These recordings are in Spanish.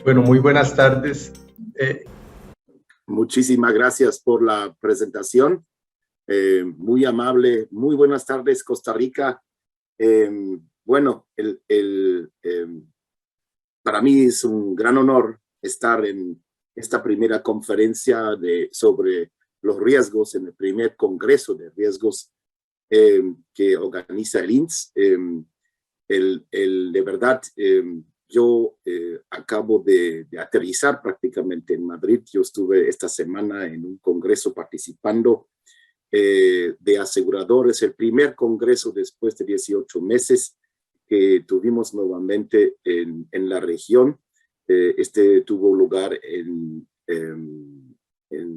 Bueno, muy buenas tardes. Muchísimas gracias por la presentación. Muy amable. Muy buenas tardes, Costa Rica. Bueno, para mí es un gran honor estar en esta primera conferencia sobre los riesgos, en el primer congreso de riesgos que organiza el INS. De verdad, yo acabo de aterrizar prácticamente en Madrid. Yo estuve esta semana en un congreso participando de aseguradores, el primer congreso después de 18 meses que tuvimos nuevamente en la región. Este tuvo lugar en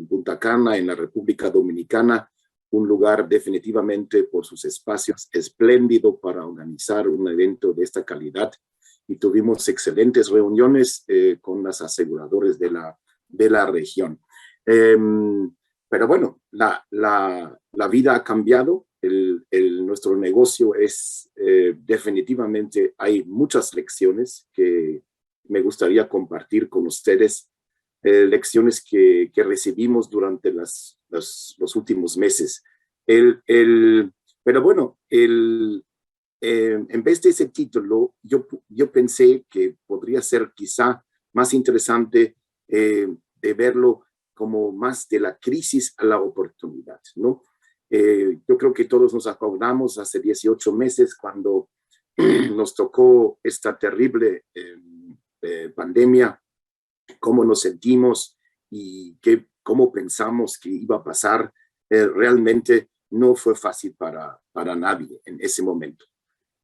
Punta Cana, en la República Dominicana, un lugar definitivamente por sus espacios espléndido para organizar un evento de esta calidad, y tuvimos excelentes reuniones con los aseguradores de la región. Pero bueno, la vida ha cambiado. Nuestro negocio es definitivamente, hay muchas lecciones que me gustaría compartir con ustedes, lecciones que recibimos durante los últimos meses. Pero bueno, en vez de ese título, yo pensé que podría ser quizá más interesante de verlo como más de la crisis a la oportunidad, ¿no? Yo creo que todos nos acordamos hace 18 meses cuando nos tocó esta terrible pandemia, cómo nos sentimos y cómo pensamos que iba a pasar. Realmente no fue fácil para nadie en ese momento.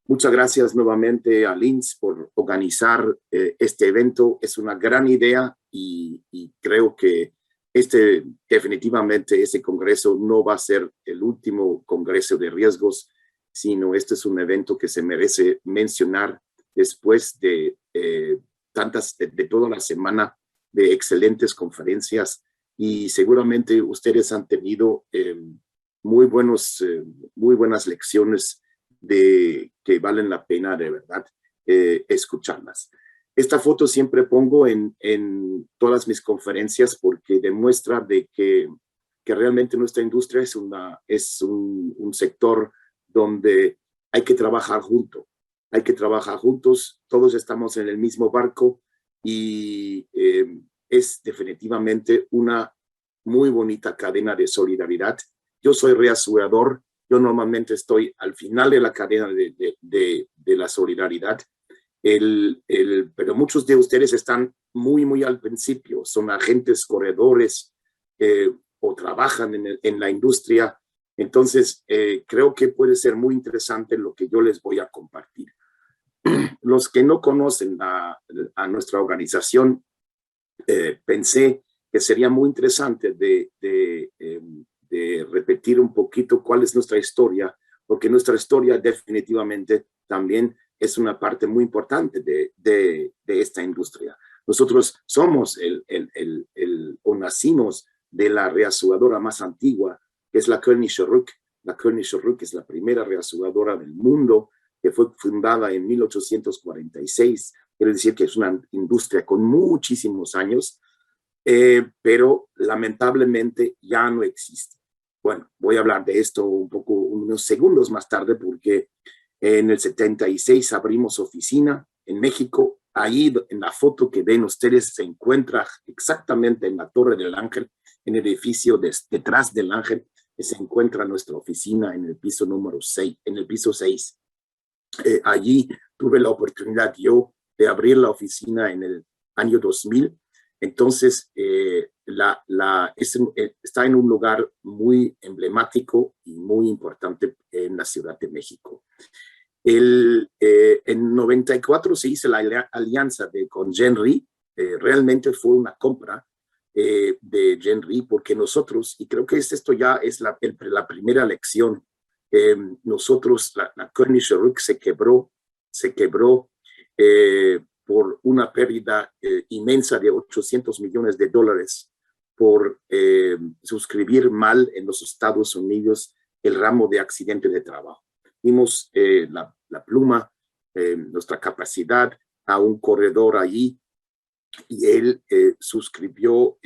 Muchas gracias nuevamente a Linz por organizar este evento. Es una gran idea y creo que definitivamente ese congreso no va a ser el último congreso de riesgos, sino este es un evento que se merece mencionar después de toda la semana de excelentes conferencias, y seguramente ustedes han tenido muy buenas lecciones que valen la pena de verdad escucharlas. Esta foto siempre pongo en todas mis conferencias porque demuestra de que realmente nuestra industria es un sector donde hay que trabajar juntos. Hay que trabajar juntos, todos estamos en el mismo barco, y es definitivamente una muy bonita cadena de solidaridad. Yo soy reasegurador. Yo normalmente estoy al final de la cadena de la solidaridad, pero muchos de ustedes están muy al principio, son agentes corredores o trabajan en la industria. Entonces, creo que puede ser muy interesante lo que yo les voy a compartir. Los que no conocen a nuestra organización, pensé que sería muy interesante de repetir un poquito cuál es nuestra historia, porque nuestra historia definitivamente también es una parte muy importante de esta industria. Nosotros somos o nacimos de la reaseguradora más antigua, que es la Königsche Rück. La Königsche Rück es la primera reaseguradora del mundo, que fue fundada en 1846. Quiere decir que es una industria con muchísimos años, pero lamentablemente ya no existe. Bueno, voy a hablar de esto unos segundos más tarde, porque en el 76 abrimos oficina en México. Ahí en la foto que ven ustedes se encuentra exactamente en la Torre del Ángel, en el edificio detrás del Ángel, que se encuentra nuestra oficina en el piso número 6, en el piso 6. Allí tuve la oportunidad yo de abrir la oficina en el año 2000. Entonces, está en un lugar muy emblemático y muy importante en la Ciudad de México. En 94 se hizo la alianza con Genri. Realmente fue una compra de Genri, porque nosotros, y creo que esto ya es la primera lección, nosotros, la Königsche Rück se quebró por una pérdida inmensa de $800 millones por suscribir mal en los Estados Unidos el ramo de accidente de trabajo. Dimos la pluma, nuestra capacidad a un corredor allí y él suscribió,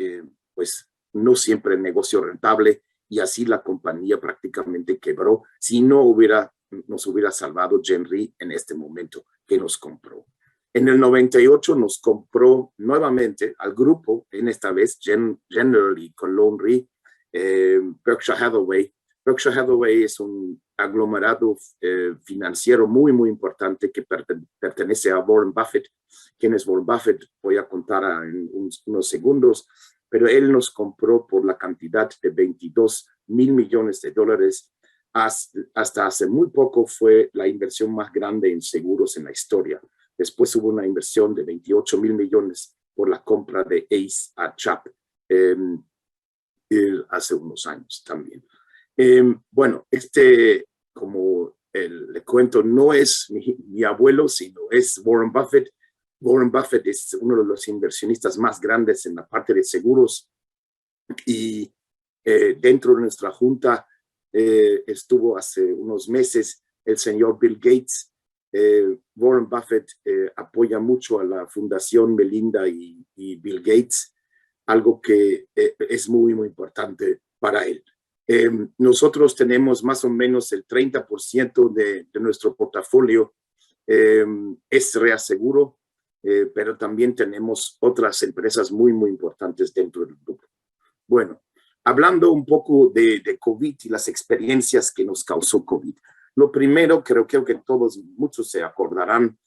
pues no siempre negocio rentable, y así la compañía prácticamente quebró si no nos hubiera salvado Genry en este momento que nos compró. En el 98 nos compró nuevamente al grupo, en esta vez Generally con Lone Re, Berkshire Hathaway. Berkshire Hathaway es un aglomerado financiero muy, muy importante que pertenece a Warren Buffett. ¿Quién es Warren Buffett? Voy a contar en unos segundos, pero él nos compró por la cantidad de 22,000 millones de dólares. Hasta hace muy poco fue la inversión más grande en seguros en la historia. Después hubo una inversión de 28,000 millones por la compra de Ace a Chubb hace unos años también. Bueno, como le cuento, no es mi abuelo, sino es Warren Buffett. Warren Buffett es uno de los inversionistas más grandes en la parte de seguros, y dentro de nuestra junta estuvo hace unos meses el señor Bill Gates. Warren Buffett apoya mucho a la Fundación Melinda y Bill Gates, algo que es muy, muy importante para él. Nosotros tenemos más o menos el 30% de nuestro portafolio es reaseguro, pero también tenemos otras empresas muy, muy importantes dentro del grupo. Bueno, hablando un poco de COVID y las experiencias que nos causó COVID. Lo primero, creo que muchos se acordarán,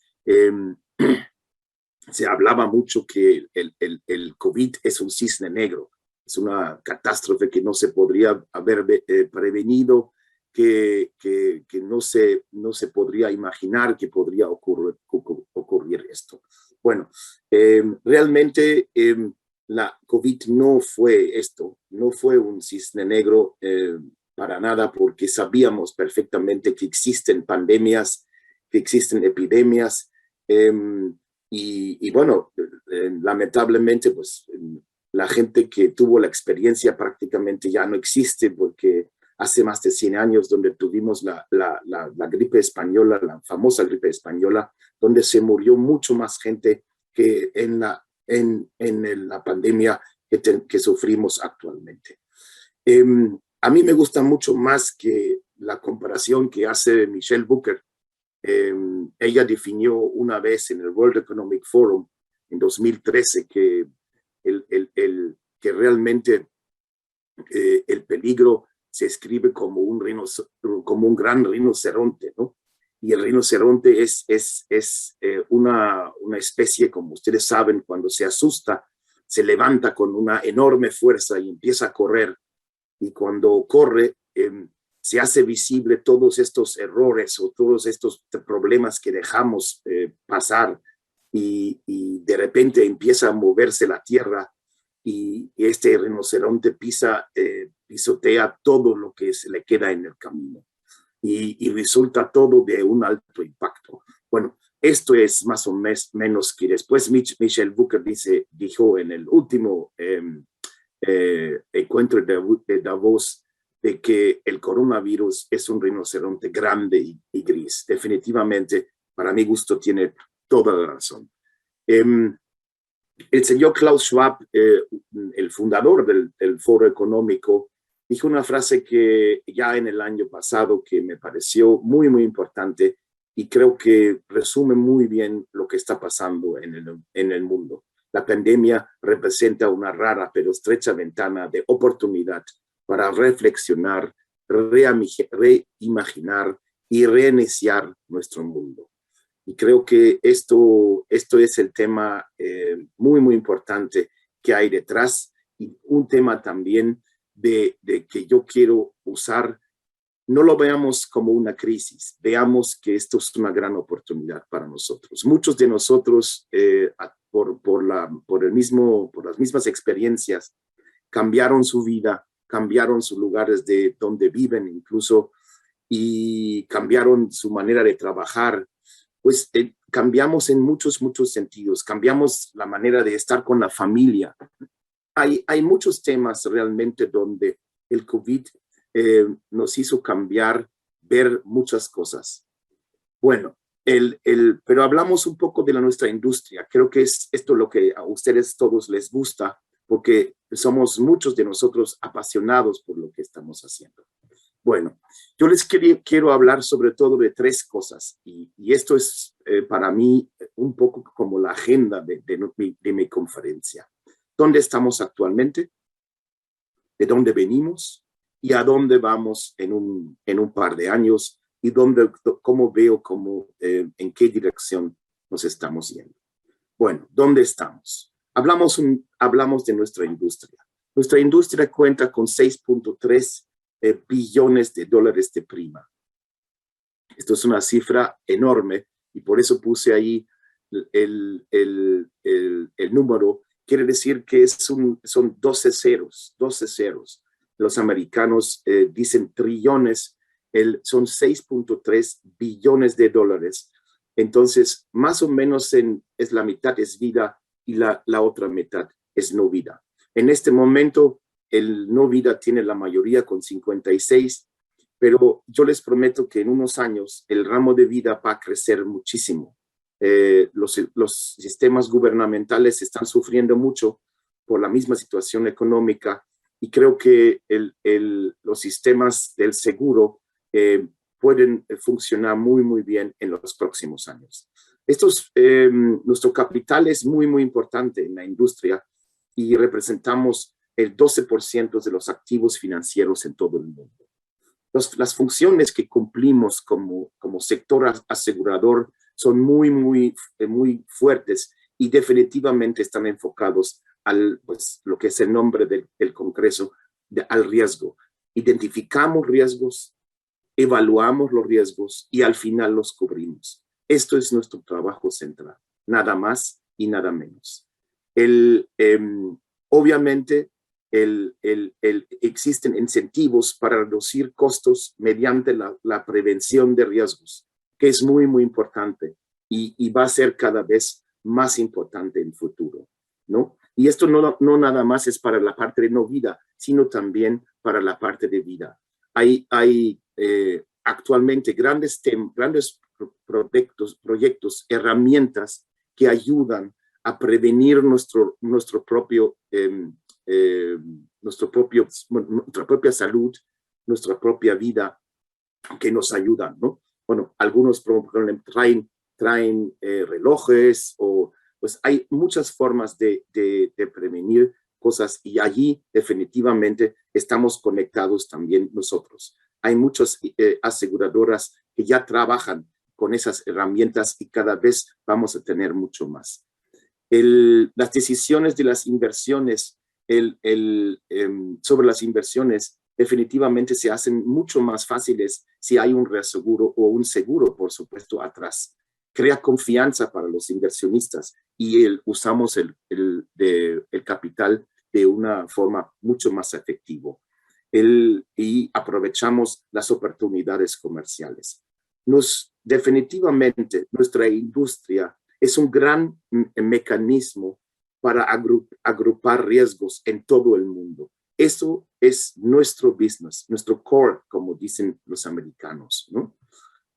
se hablaba mucho que el COVID es un cisne negro, es una catástrofe que no se podría haber prevenido, que no se podría imaginar que podría ocurrir esto. Bueno, realmente la COVID no fue esto, no fue un cisne negro para nada, porque sabíamos perfectamente que existen pandemias, que existen epidemias, y bueno, lamentablemente, pues la gente que tuvo la experiencia prácticamente ya no existe, porque hace más de 100 años donde tuvimos la gripe española, la famosa gripe española, donde se murió mucho más gente que en la pandemia que sufrimos actualmente. A mí me gusta mucho más que la comparación que hace Michelle Booker. Ella definió una vez en el World Economic Forum en 2013 que realmente el peligro se escribe como un gran rinoceronte, ¿no? Y el rinoceronte es una especie, como ustedes saben, cuando se asusta, se levanta con una enorme fuerza y empieza a correr. Y cuando corre, se hace visible todos estos errores o todos estos problemas que dejamos pasar, y de repente empieza a moverse la tierra, y este rinoceronte pisotea todo lo que se le queda en el camino, y resulta todo de un alto impacto. Bueno, esto es más o menos que después Michelle Booker dijo en el último encuentro de Davos, de que el coronavirus es un rinoceronte grande y gris. Definitivamente, para mi gusto, tiene toda la razón. El señor Klaus Schwab, el fundador del Foro Económico, dijo una frase que ya en el año pasado que me pareció muy, muy importante, y creo que resume muy bien lo que está pasando en el mundo. La pandemia representa una rara pero estrecha ventana de oportunidad para reflexionar, reimaginar y reiniciar nuestro mundo. Y creo que esto es el tema muy, muy importante que hay detrás, y un tema también de que yo quiero usar. No lo veamos como una crisis, veamos que esto es una gran oportunidad para nosotros. Muchos de nosotros, por las mismas experiencias, cambiaron su vida, cambiaron sus lugares de donde viven incluso, y cambiaron su manera de trabajar. Pues cambiamos en muchos sentidos, cambiamos la manera de estar con la familia. Hay muchos temas realmente donde el COVID nos hizo cambiar, ver muchas cosas. Bueno, Pero hablamos un poco de nuestra industria. Creo que es esto lo que a ustedes todos les gusta, porque somos muchos de nosotros apasionados por lo que estamos haciendo. Bueno, yo les quiero hablar sobre todo de tres cosas, y esto es para mí un poco como la agenda de mi conferencia. ¿Dónde estamos actualmente? ¿De dónde venimos? ¿Y a dónde vamos en un par de años? ¿Y cómo veo en qué dirección nos estamos yendo? Bueno, ¿dónde estamos? Hablamos de nuestra industria. Nuestra industria cuenta con 6.3 billones de dólares de prima. Esto es una cifra enorme y por eso puse ahí el número. Quiere decir que son 12 ceros, 12 ceros. Los americanos dicen trillones, son 6.3 billones de dólares. Entonces, más o menos es la mitad es vida y la otra mitad es no vida. En este momento, el no vida tiene la mayoría con 56, pero yo les prometo que en unos años el ramo de vida va a crecer muchísimo. Los sistemas gubernamentales están sufriendo mucho por la misma situación económica y creo que los sistemas del seguro pueden funcionar muy, muy bien en los próximos años. Nuestro capital es muy, muy importante en la industria y representamos el 12% de los activos financieros en todo el mundo. Las funciones que cumplimos como sector asegurador son muy, muy, muy fuertes y definitivamente están enfocados pues, lo que es el nombre del Congreso, al riesgo. Identificamos riesgos, evaluamos los riesgos y al final los cubrimos. Esto es nuestro trabajo central, nada más y nada menos. Obviamente, existen incentivos para reducir costos mediante la prevención de riesgos, que es muy, muy importante y va a ser cada vez más importante en el futuro, ¿no? Y esto no nada más es para la parte de no vida, sino también para la parte de vida. Hay actualmente grandes proyectos, herramientas que ayudan a prevenir nuestra propia salud, nuestra propia vida, que nos ayudan, ¿no? Bueno, algunos traen relojes o pues hay muchas formas de prevenir cosas y allí definitivamente estamos conectados también nosotros. Hay muchas aseguradoras que ya trabajan con esas herramientas y cada vez vamos a tener mucho más. Las decisiones de las inversiones, sobre las inversiones definitivamente se hacen mucho más fáciles si hay un reaseguro o un seguro, por supuesto, atrás. Crea confianza para los inversionistas y usamos el capital de una forma mucho más efectiva. Y aprovechamos las oportunidades comerciales. Definitivamente, nuestra industria es un gran mecanismo para agrupar riesgos en todo el mundo. Eso es nuestro business, nuestro core, como dicen los americanos, ¿no?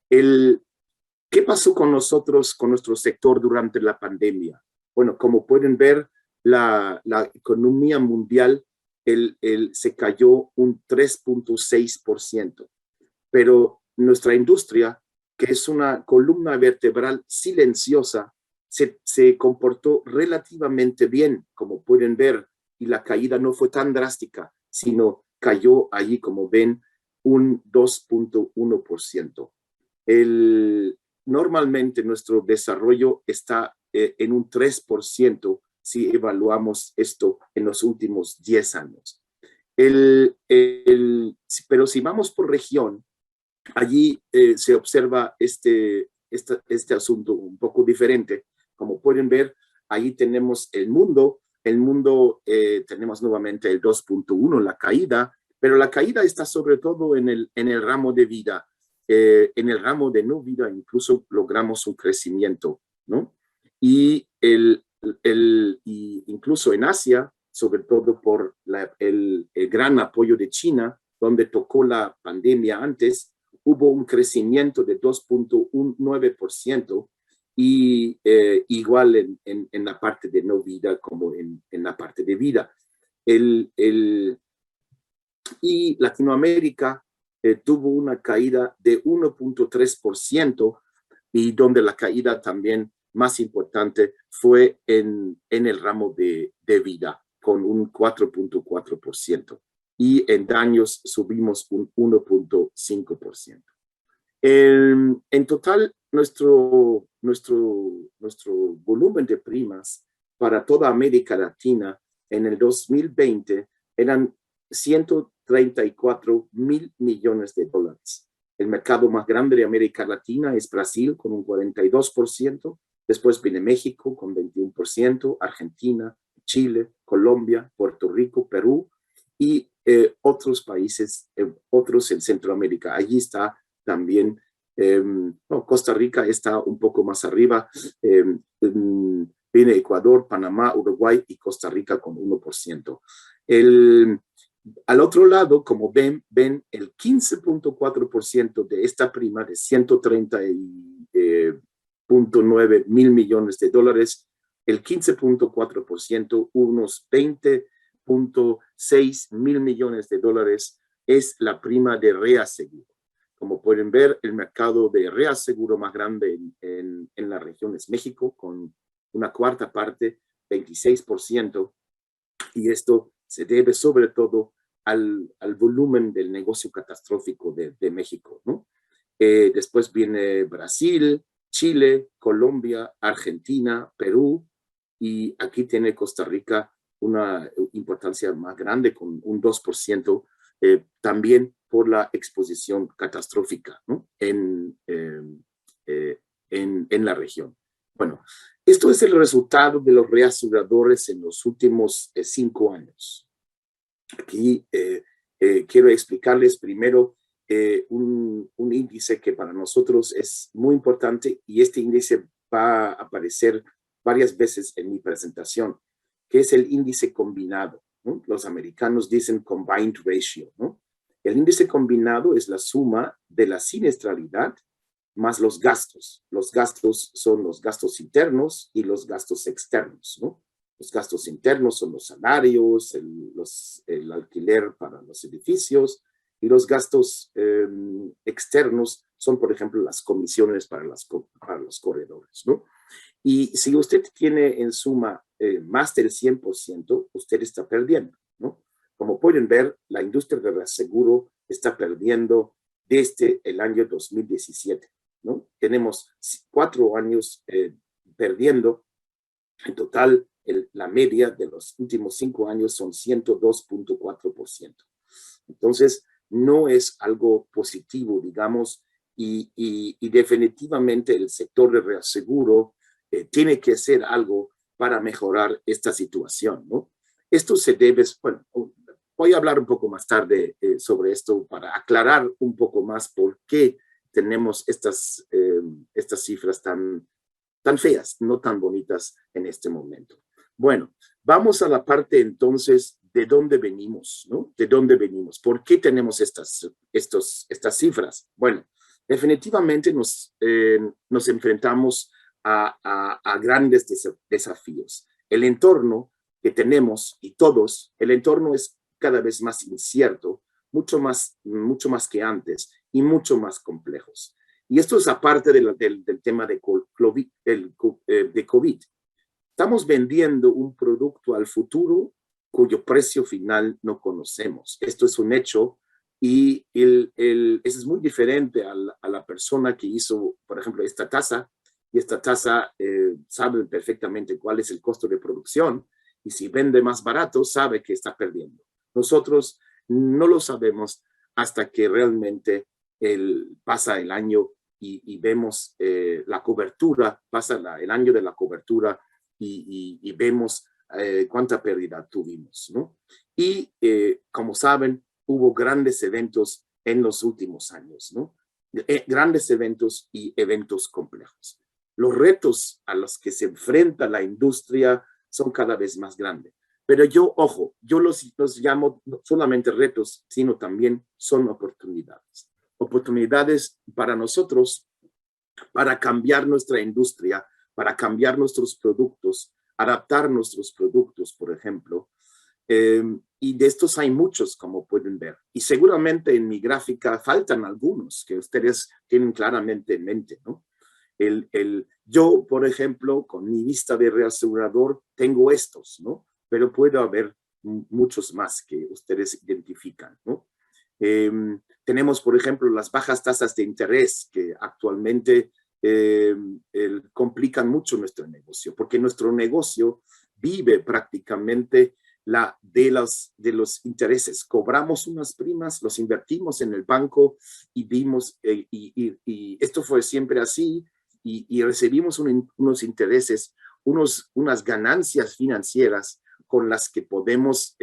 ¿Qué pasó con nosotros, con nuestro sector durante la pandemia? Bueno, como pueden ver, la economía mundial se cayó un 3.6%, pero nuestra industria, que es una columna vertebral silenciosa, se comportó relativamente bien, como pueden ver, y la caída no fue tan drástica, sino cayó allí, como ven, un 2.1%. Normalmente nuestro desarrollo está en un 3% si evaluamos esto en los últimos 10 años. Pero si vamos por región, allí se observa este asunto un poco diferente. Como pueden ver, ahí tenemos el mundo. Tenemos nuevamente el 2.1, la caída, pero la caída está sobre todo en el ramo de vida. En el ramo de no vida incluso logramos un crecimiento, ¿no? Y incluso en Asia, sobre todo por el gran apoyo de China, donde tocó la pandemia antes, hubo un crecimiento de 2.19% y igual en la parte de no vida como en la parte de vida. Y Latinoamérica tuvo una caída de 1.3% y donde la caída también más importante fue en el ramo de vida con un 4.4% y en daños subimos un 1.5%. En total, nuestro volumen de primas para toda América Latina en el 2020 eran 134 mil millones de dólares. El mercado más grande de América Latina es Brasil con un 42%, después viene México con 21%, Argentina, Chile, Colombia, Puerto Rico, Perú y otros países, otros en Centroamérica. Allí está también, Costa Rica está un poco más arriba, viene Ecuador, Panamá, Uruguay y Costa Rica con 1%. Al otro lado, como ven el 15.4% de esta prima de 130.9 mil millones de dólares, el 15.4%, unos 20.6 mil millones de dólares, es la prima de reaseguro. Como pueden ver, el mercado de reaseguro más grande en la región es México, con una cuarta parte, 26%, y esto se debe sobre todo al volumen del negocio catastrófico de México, ¿no? Después viene Brasil, Chile, Colombia, Argentina, Perú, y aquí tiene Costa Rica una importancia más grande con un 2%, también por la exposición catastrófica, ¿no? en la región. Bueno, esto es el resultado de los reaseguradores en los últimos 5 años. Aquí quiero explicarles primero un índice que para nosotros es muy importante y este índice va a aparecer varias veces en mi presentación, que es el índice combinado, ¿no? Los americanos dicen combined ratio, ¿no? El índice combinado es la suma de la siniestralidad más los gastos. Los gastos son los gastos internos y los gastos externos, ¿no? Los gastos internos son los salarios, el alquiler para los edificios, y los gastos externos son, por ejemplo, las comisiones para los corredores, ¿no? Y si usted tiene en suma más del 100%, usted está perdiendo, ¿no? Como pueden ver, la industria del reaseguro está perdiendo desde el año 2017, ¿no? Tenemos 4 años perdiendo. En total, la media de los últimos 5 años son 102.4%. Entonces, no es algo positivo, digamos, y definitivamente el sector de reaseguro tiene que hacer algo para mejorar esta situación, ¿no? Esto se debe, bueno, voy a hablar un poco más tarde sobre esto para aclarar un poco más por qué tenemos estas cifras tan feas, no tan bonitas en este momento. Bueno, vamos a la parte entonces de dónde venimos, ¿no? ¿De dónde venimos? ¿Por qué tenemos estas cifras? Bueno, definitivamente nos enfrentamos a grandes desafíos. El entorno que tenemos y todos, el entorno es cada vez más incierto, mucho más que antes y mucho más complejos. Y esto es aparte del tema de COVID. Estamos vendiendo un producto al futuro cuyo precio final no conocemos. Esto es un hecho y eso es muy diferente a la persona que hizo, por ejemplo, esta taza. Y esta taza sabe perfectamente cuál es el costo de producción y si vende más barato sabe que está perdiendo. Nosotros no lo sabemos hasta que realmente pasa el año y vemos la cobertura, pasa el año de la cobertura y vemos cuánta pérdida tuvimos, ¿no? Y como saben, hubo grandes eventos en los últimos años, ¿no? Grandes eventos y eventos complejos. Los retos a los que se enfrenta la industria son cada vez más grandes. Pero yo los llamo no solamente retos, sino también son oportunidades. oportunidades para nosotros para cambiar nuestra industria, para cambiar nuestros productos, adaptar nuestros productos, por ejemplo. Y de estos hay muchos, como pueden ver. Y seguramente en mi gráfica faltan algunos que ustedes tienen claramente en mente, ¿no? Yo, por ejemplo, con mi vista de reasegurador, tengo estos, ¿no? Pero puede haber muchos más que ustedes identifican, ¿no? Tenemos, por ejemplo, las bajas tasas de interés que actualmente complican mucho nuestro negocio, porque nuestro negocio vive prácticamente de los intereses. Cobramos unas primas, los invertimos en el banco y vimos, y esto fue siempre así, y recibimos unos intereses, unas ganancias financieras con las que podemos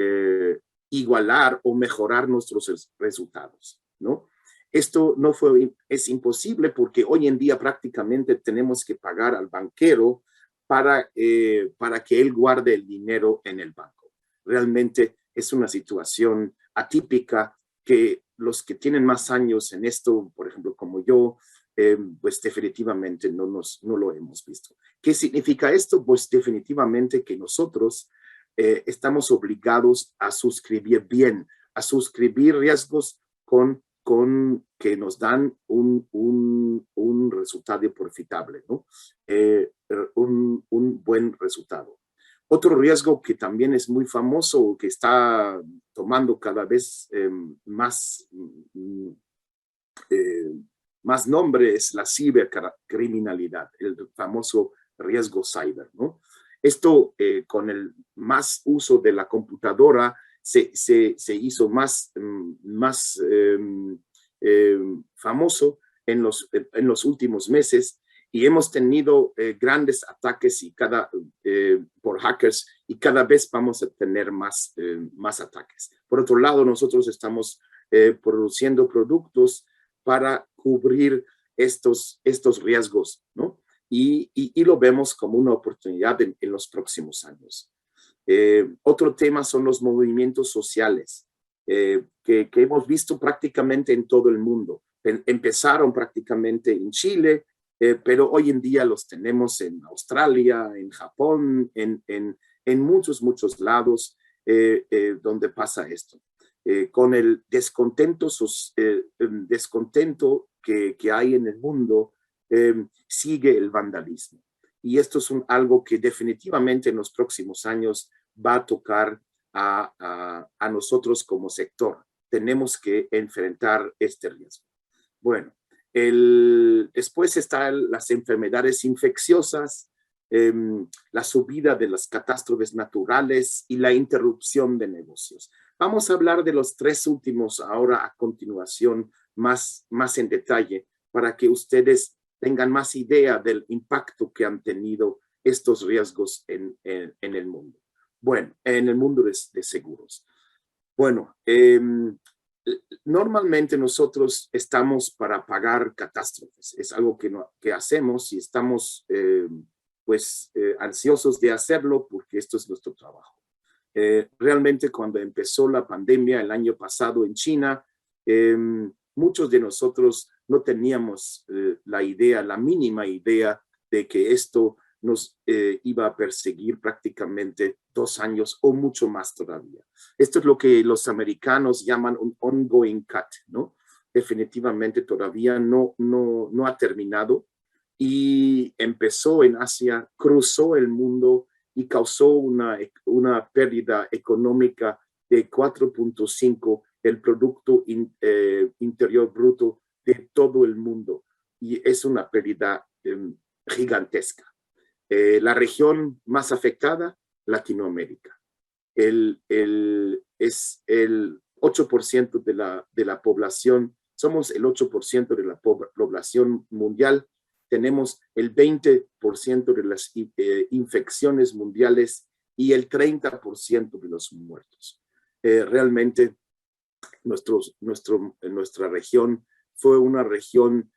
igualar o mejorar nuestros resultados, ¿no? Esto es imposible porque hoy en día prácticamente tenemos que pagar al banquero para que él guarde el dinero en el banco. Realmente es una situación atípica que los que tienen más años en esto, por ejemplo, como yo, pues definitivamente no lo hemos visto. ¿Qué significa esto? Pues definitivamente que nosotros estamos obligados a suscribir bien, a suscribir riesgos con que nos dan un resultado profitable, ¿no? Un buen resultado. Otro riesgo que también es muy famoso, que está tomando cada vez más nombre, es la cibercriminalidad, el famoso riesgo cyber, ¿no? Esto con el más uso de la computadora se hizo más famoso en los últimos meses y hemos tenido grandes ataques por hackers y cada vez vamos a tener más ataques. Por otro lado, nosotros estamos produciendo productos para cubrir estos riesgos, ¿no? Y lo vemos como una oportunidad en los próximos años. Otro tema son los movimientos sociales que hemos visto prácticamente en todo el mundo. Empezaron prácticamente en Chile, pero hoy en día los tenemos en Australia, en Japón, en muchos lados donde pasa esto. Con el descontento que hay en el mundo, sigue el vandalismo. Y esto es algo que definitivamente en los próximos años va a tocar a nosotros como sector. Tenemos que enfrentar este riesgo. Bueno, después están las enfermedades infecciosas, la subida de las catástrofes naturales y la interrupción de negocios. Vamos a hablar de los tres últimos ahora a continuación más en detalle para que ustedes tengan más idea del impacto que han tenido estos riesgos en el mundo. Bueno, en el mundo de seguros. Bueno, normalmente nosotros estamos para pagar catástrofes. Es algo que hacemos y estamos ansiosos de hacerlo porque esto es nuestro trabajo. Realmente cuando empezó la pandemia el año pasado en China, muchos de nosotros no teníamos la mínima idea de que esto nos iba a perseguir prácticamente 2 años o mucho más todavía. Esto es lo que los americanos llaman un ongoing cut, ¿no? Definitivamente todavía no ha terminado y empezó en Asia, cruzó el mundo y causó una pérdida económica de 4.5 del Producto Interior Bruto de todo el mundo. Y es una pérdida gigantesca. La región más afectada, Latinoamérica. Es el 8% de la población, somos el 8% de la población mundial, tenemos el 20% de las infecciones mundiales y el 30% de los muertos. Realmente nuestra región fue una región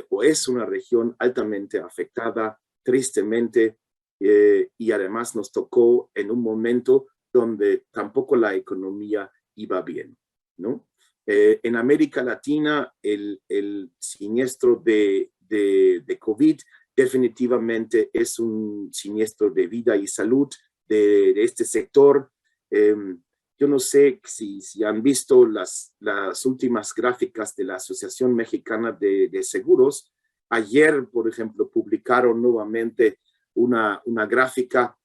o es una región altamente afectada, tristemente, y además nos tocó en un momento donde tampoco la economía iba bien, ¿no? En América Latina, el siniestro de COVID definitivamente es un siniestro de vida y salud de este sector. Yo no sé si han visto las últimas gráficas de la Asociación Mexicana de Seguros. Ayer, por ejemplo, publicaron nuevamente una gráfica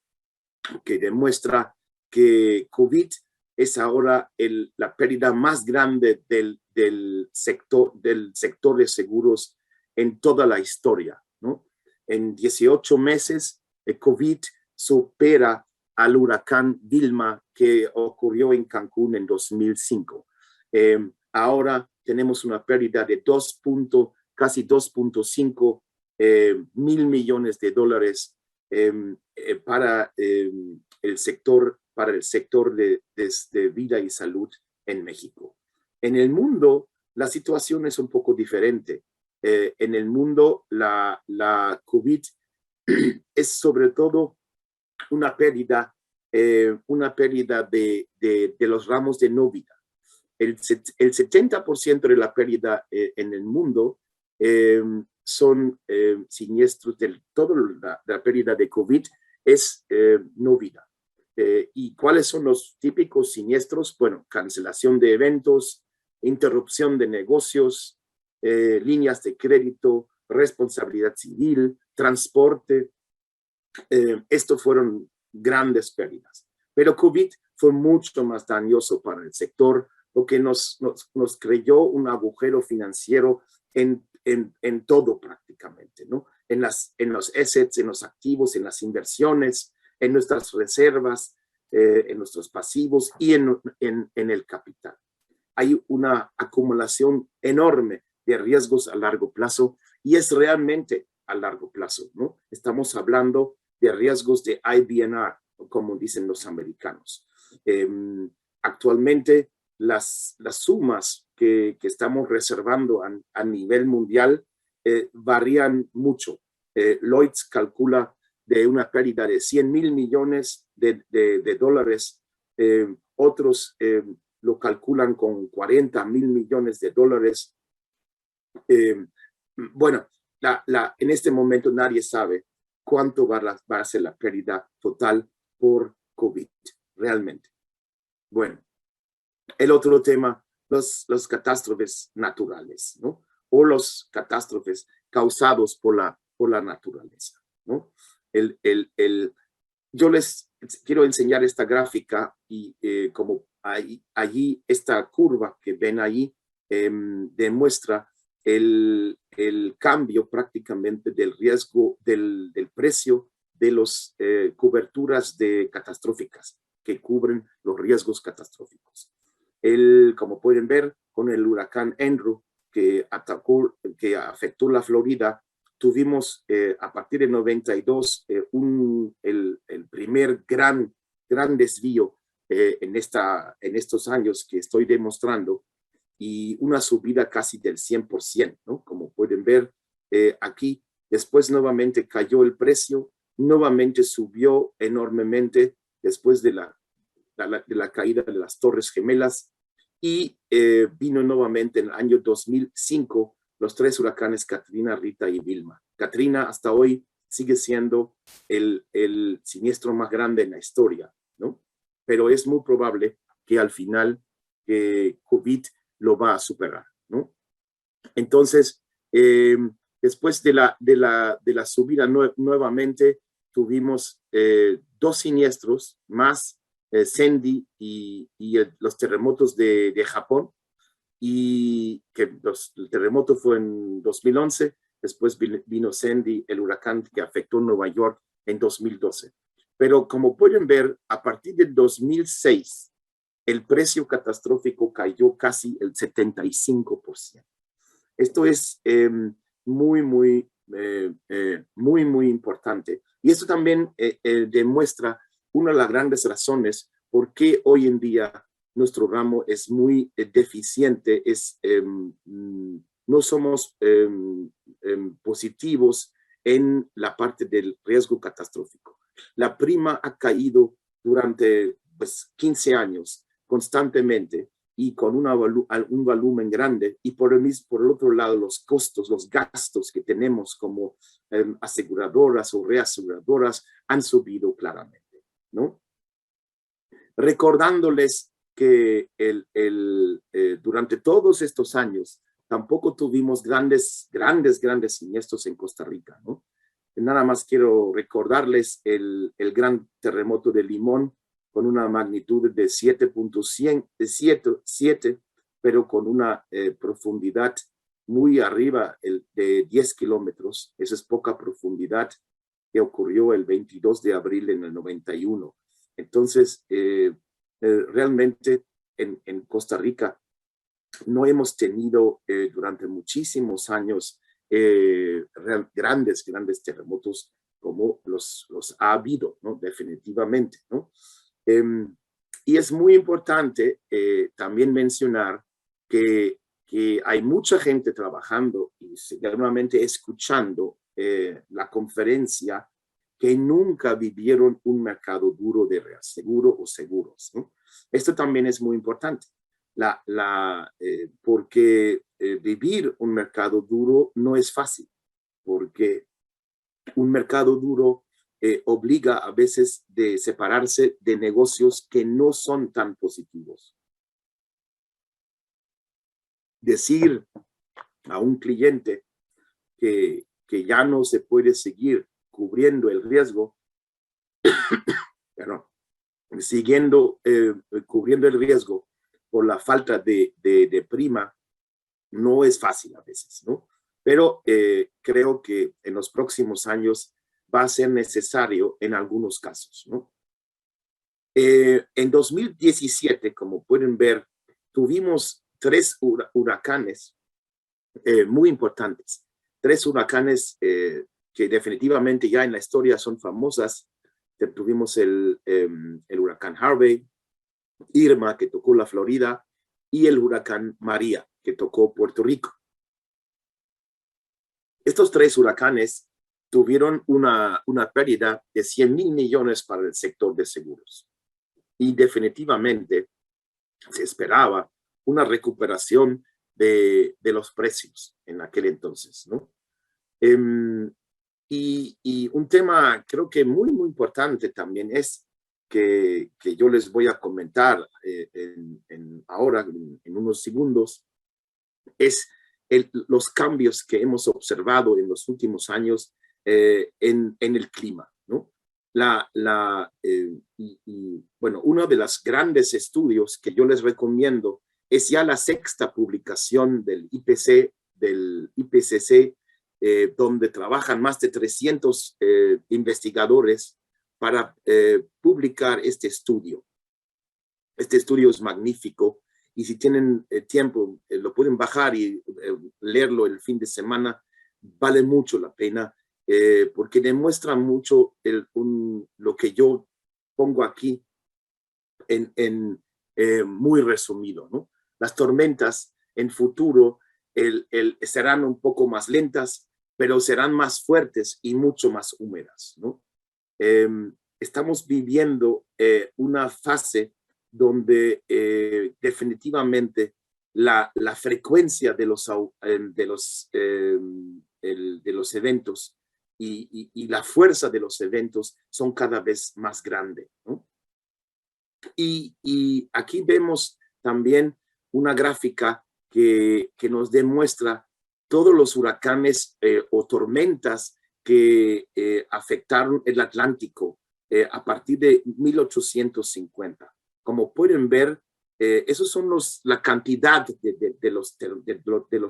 que demuestra que COVID es ahora la pérdida más grande del sector de seguros en toda la historia, ¿no? En 18 meses, el COVID supera al huracán Vilma que ocurrió en Cancún en 2005. Ahora tenemos una pérdida de casi 2.5 mil millones de dólares para el sector de vida y salud en México. En el mundo, la situación es un poco diferente. En el mundo, la COVID es sobre todo una pérdida de los ramos de no vida. El 70% de la pérdida en el mundo son siniestros, toda la pérdida de COVID es no vida. ¿Y cuáles son los típicos siniestros? Bueno, cancelación de eventos, interrupción de negocios, líneas de crédito, responsabilidad civil, transporte. Estos fueron grandes pérdidas. Pero COVID fue mucho más dañoso para el sector, lo que nos creyó un agujero financiero en todo prácticamente, ¿no? En los assets, en los activos, en las inversiones, en nuestras reservas, en nuestros pasivos y en el capital. Hay una acumulación enorme de riesgos a largo plazo y es realmente a largo plazo, ¿no? Estamos hablando de riesgos de IBNR, como dicen los americanos. Actualmente, las sumas que estamos reservando a nivel mundial varían mucho. Lloyds calcula de una pérdida de 100 mil millones de dólares. Otros lo calculan con 40 mil millones de dólares. Bueno, en este momento nadie sabe cuánto va a ser la pérdida total por COVID, realmente. Bueno, el otro tema, los catástrofes naturales, ¿no? O los catástrofes causados por la naturaleza, ¿no? Yo les quiero enseñar esta gráfica y como allí esta curva que ven ahí demuestra el cambio prácticamente del riesgo del precio de las coberturas catastróficas que cubren los riesgos catastróficos. Como pueden ver, con el huracán Andrew que afectó la Florida, tuvimos a partir de 92 el primer gran desvío en estos años que estoy demostrando y una subida casi del 100%, ¿no? Como pueden ver aquí, después nuevamente cayó el precio, nuevamente subió enormemente después de la caída de las Torres Gemelas y vino nuevamente en el año 2005 los tres huracanes Katrina, Rita y Vilma. Katrina hasta hoy sigue siendo el siniestro más grande en la historia, ¿no? Pero es muy probable que al final COVID lo va a superar, ¿no? Entonces, después de la subida nuevamente, tuvimos dos siniestros más, Sandy y los terremotos de Japón, y que el terremoto fue en 2011, después vino Sandy, el huracán que afectó Nueva York en 2012. Pero como pueden ver, a partir del 2006, el precio catastrófico cayó casi el 75%. Esto es muy importante. Y esto también demuestra una de las grandes razones por qué hoy en día nuestro ramo es muy deficiente, no somos positivos en la parte del riesgo catastrófico. La prima ha caído durante 15 años constantemente y con un volumen grande, y por el otro lado los costos, los gastos que tenemos como aseguradoras o reaseguradoras han subido claramente, ¿no? Recordándoles que durante todos estos años tampoco tuvimos grandes siniestros en Costa Rica, ¿no? Nada más quiero recordarles el gran terremoto de Limón con una magnitud de 7.7, pero con una profundidad muy arriba de 10 kilómetros. Esa es poca profundidad, que ocurrió el 22 de abril en el 91. Entonces, realmente en Costa Rica no hemos tenido durante muchísimos años grandes terremotos como los ha habido, ¿no? Definitivamente, ¿no? Y es muy importante también mencionar que hay mucha gente trabajando y seguramente escuchando la conferencia que nunca vivieron un mercado duro de reaseguro o seguros, ¿no? Esto también es muy importante, porque vivir un mercado duro no es fácil, porque un mercado duro obliga a veces de separarse de negocios que no son tan positivos. Decir a un cliente que ya no se puede seguir cubriendo el riesgo, bueno, cubriendo el riesgo por la falta de prima, no es fácil a veces, ¿no? Pero creo que en los próximos años va a ser necesario en algunos casos, ¿no? En 2017, como pueden ver, tuvimos 3 huracanes muy importantes. 3 huracanes que definitivamente ya en la historia son famosas. Tuvimos el huracán Harvey, Irma, que tocó la Florida, y el huracán María, que tocó Puerto Rico. Estos 3 huracanes tuvieron una pérdida de 100,000 millones para el sector de seguros. Y definitivamente se esperaba una recuperación de los precios en aquel entonces, ¿no? Y un tema creo que muy importante también es que yo les voy a comentar ahora en unos segundos, es los cambios que hemos observado en los últimos años en el clima, ¿no? Bueno, uno de los grandes estudios que yo les recomiendo es ya la 6ª publicación del IPCC, donde trabajan más de 300 investigadores para publicar este estudio. Este estudio es magnífico y si tienen tiempo lo pueden bajar y leerlo el fin de semana. Vale mucho la pena porque demuestra mucho lo que yo pongo aquí muy resumido, ¿no? Las tormentas en futuro serán un poco más lentas, pero serán más fuertes y mucho más húmedas, ¿no? Estamos viviendo una fase donde definitivamente la frecuencia de los eventos y la fuerza de los eventos son cada vez más grandes, ¿no? Y aquí vemos también una gráfica que nos demuestra todos los huracanes o tormentas que afectaron el Atlántico a partir de 1850. Como pueden ver, esos son la cantidad de las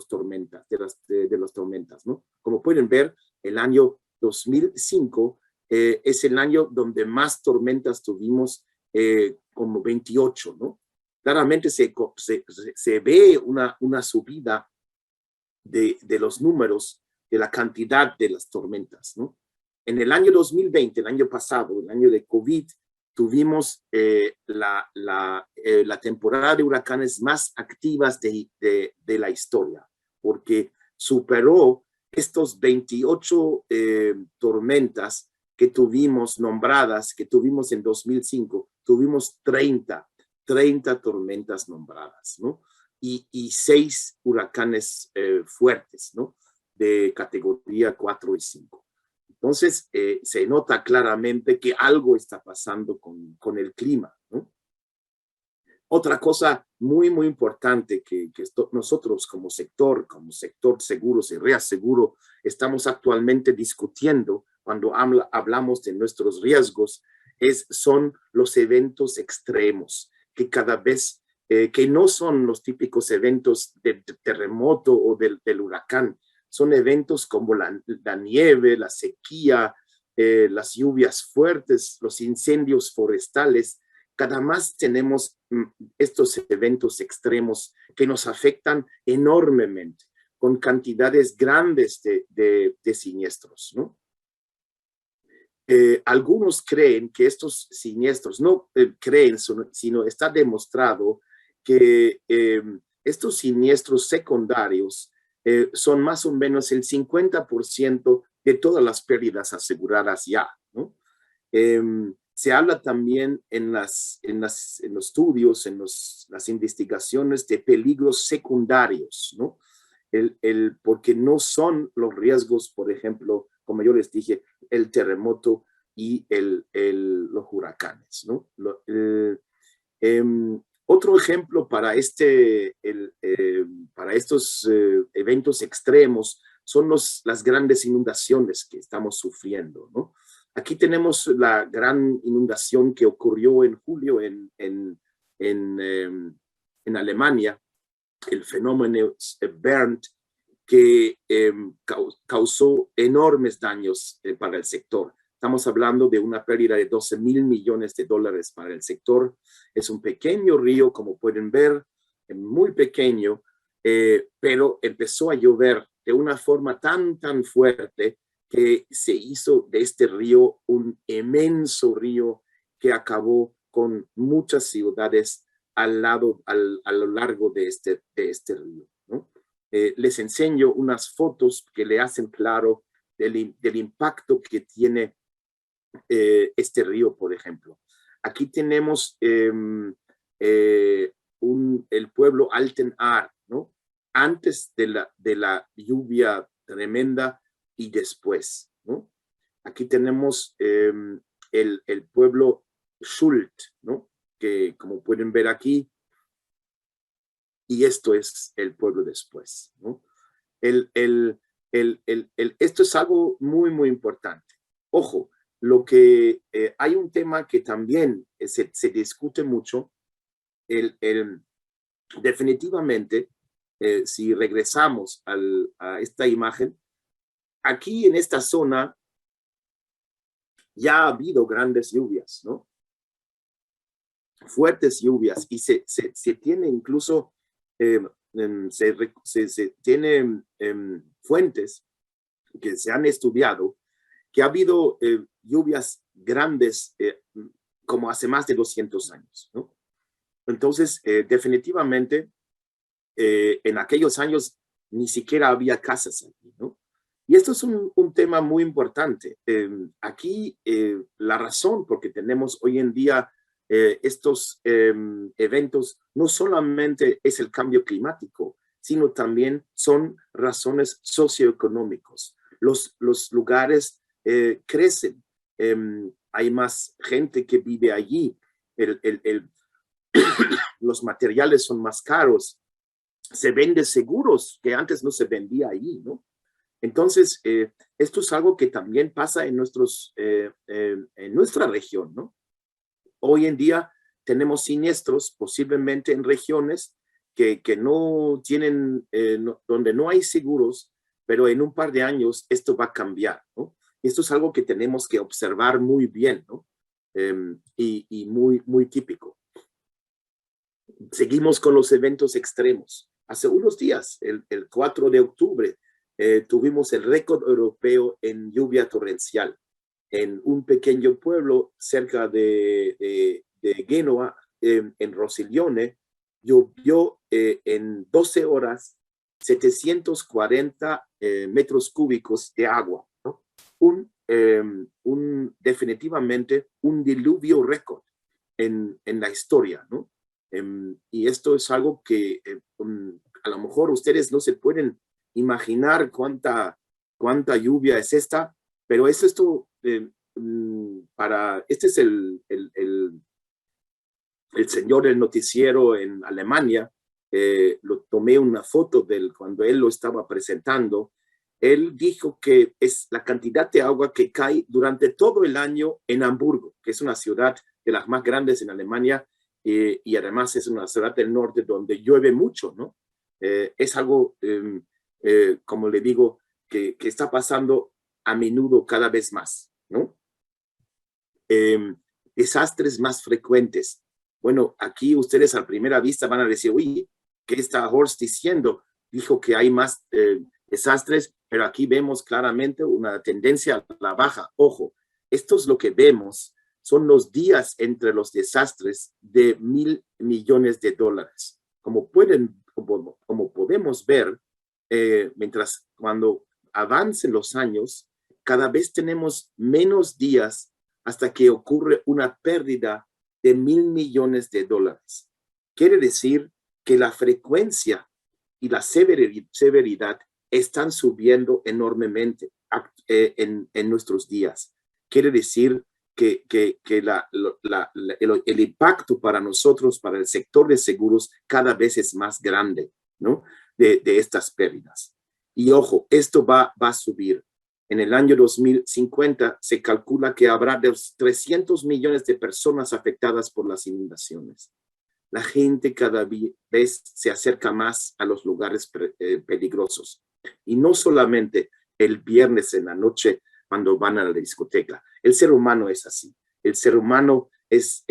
tormentas, ¿no? Como pueden ver, el año 2005 es el año donde más tormentas tuvimos, como 28, ¿no? Claramente se ve una subida de los números, de la cantidad de las tormentas, ¿no? En el año 2020, el año pasado, el año de COVID, tuvimos la temporada de huracanes más activas de la historia, porque superó estos 28 tormentas que tuvimos nombradas, que tuvimos en 2005, tuvimos 30 30 tormentas nombradas, ¿no? Y 6 huracanes fuertes, ¿no? De categoría 4 y 5. Entonces, se nota claramente que algo está pasando con el clima, ¿no? Otra cosa muy, muy importante que nosotros como sector seguros y reaseguro, estamos actualmente discutiendo cuando hablamos de nuestros riesgos, son los eventos extremos, que cada vez, que no son los típicos eventos de terremoto o del huracán, son eventos como la nieve, la sequía, las lluvias fuertes, los incendios forestales. Cada más tenemos estos eventos extremos que nos afectan enormemente, con cantidades grandes de siniestros, ¿no? Algunos creen que estos siniestros, no creen, sino está demostrado que estos siniestros secundarios son más o menos el 50% de todas las pérdidas aseguradas ya, ¿no? Se habla también en los estudios, en las investigaciones de peligros secundarios, ¿no? Porque no son los riesgos, por ejemplo, como yo les dije, el terremoto y los huracanes, ¿no? Otro ejemplo para estos eventos extremos son las grandes inundaciones que estamos sufriendo, ¿no? Aquí tenemos la gran inundación que ocurrió en julio en Alemania, el fenómeno Bernd, que causó enormes daños para el sector. Estamos hablando de una pérdida de 12,000 millones de dólares para el sector. Es un pequeño río, como pueden ver, muy pequeño, pero empezó a llover de una forma tan fuerte que se hizo de este río un inmenso río que acabó con muchas ciudades a lo largo de este río, ¿no? Les enseño unas fotos que le hacen claro del impacto que tiene este río, por ejemplo. Aquí tenemos el pueblo Altenaar, ¿no? Antes de la lluvia tremenda y después, ¿no? Aquí tenemos el pueblo Schuld, ¿no? Que como pueden ver aquí, y esto es el pueblo después, ¿no? Esto es algo muy, muy importante. Ojo, hay un tema que también se discute mucho, definitivamente, si regresamos a esta imagen, aquí en esta zona ya ha habido grandes lluvias, ¿no? Fuertes lluvias, y se tiene incluso, se tienen fuentes que se han estudiado, que ha habido lluvias grandes como hace más de 200 años, ¿no? Entonces, definitivamente, en aquellos años ni siquiera había casas aquí, ¿no? Y esto es un tema muy importante. Aquí la razón por que tenemos hoy en día estos eventos no solamente es el cambio climático, sino también son razones socioeconómicas. Los lugares crecen, hay más gente que vive allí, los materiales son más caros, se venden seguros que antes no se vendía allí, ¿no? Entonces, esto es algo que también pasa en nuestra región, ¿no? Hoy en día tenemos siniestros posiblemente en regiones que no tienen, donde no hay seguros, pero en un par de años esto va a cambiar, ¿no? Esto es algo que tenemos que observar muy bien, ¿no? Y muy, muy típico. Seguimos con los eventos extremos. Hace unos días, el 4 de octubre, tuvimos el récord europeo en lluvia torrencial en un pequeño pueblo cerca de Génova, en Rosiglione. Llovió en 12 horas 740 metros cúbicos de agua, ¿no? Definitivamente un diluvio récord en la historia, ¿no? Y esto es algo que a lo mejor ustedes no se pueden imaginar cuánta lluvia es esta, pero es esto este es el señor del noticiero en Alemania. Lo tomé una foto de él cuando él lo estaba presentando. Él dijo que es la cantidad de agua que cae durante todo el año en Hamburgo, que es una ciudad de las más grandes en Alemania, y además es una ciudad del norte donde llueve mucho, ¿no? Es algo, como le digo, que está pasando a menudo cada vez más, ¿no? Desastres más frecuentes. Bueno, aquí ustedes a primera vista van a decir, uy, ¿qué está Horst diciendo? Dijo que hay más desastres, pero aquí vemos claramente una tendencia a la baja. Ojo, esto es lo que vemos, son los días entre los desastres de $1,000 millones. Como podemos ver, mientras cuando avancen los años, cada vez tenemos menos días hasta que ocurre una pérdida de $1,000 millones. Quiere decir que la frecuencia y la severidad están subiendo enormemente en nuestros días. Quiere decir que el impacto para nosotros, para el sector de seguros, cada vez es más grande, ¿no? De estas pérdidas. Y ojo, esto va a subir. En el año 2050 se calcula que habrá 300 millones de personas afectadas por las inundaciones. La gente cada vez se acerca más a los lugares peligrosos. Y no solamente el viernes en la noche cuando van a la discoteca. El ser humano es así. El ser humano es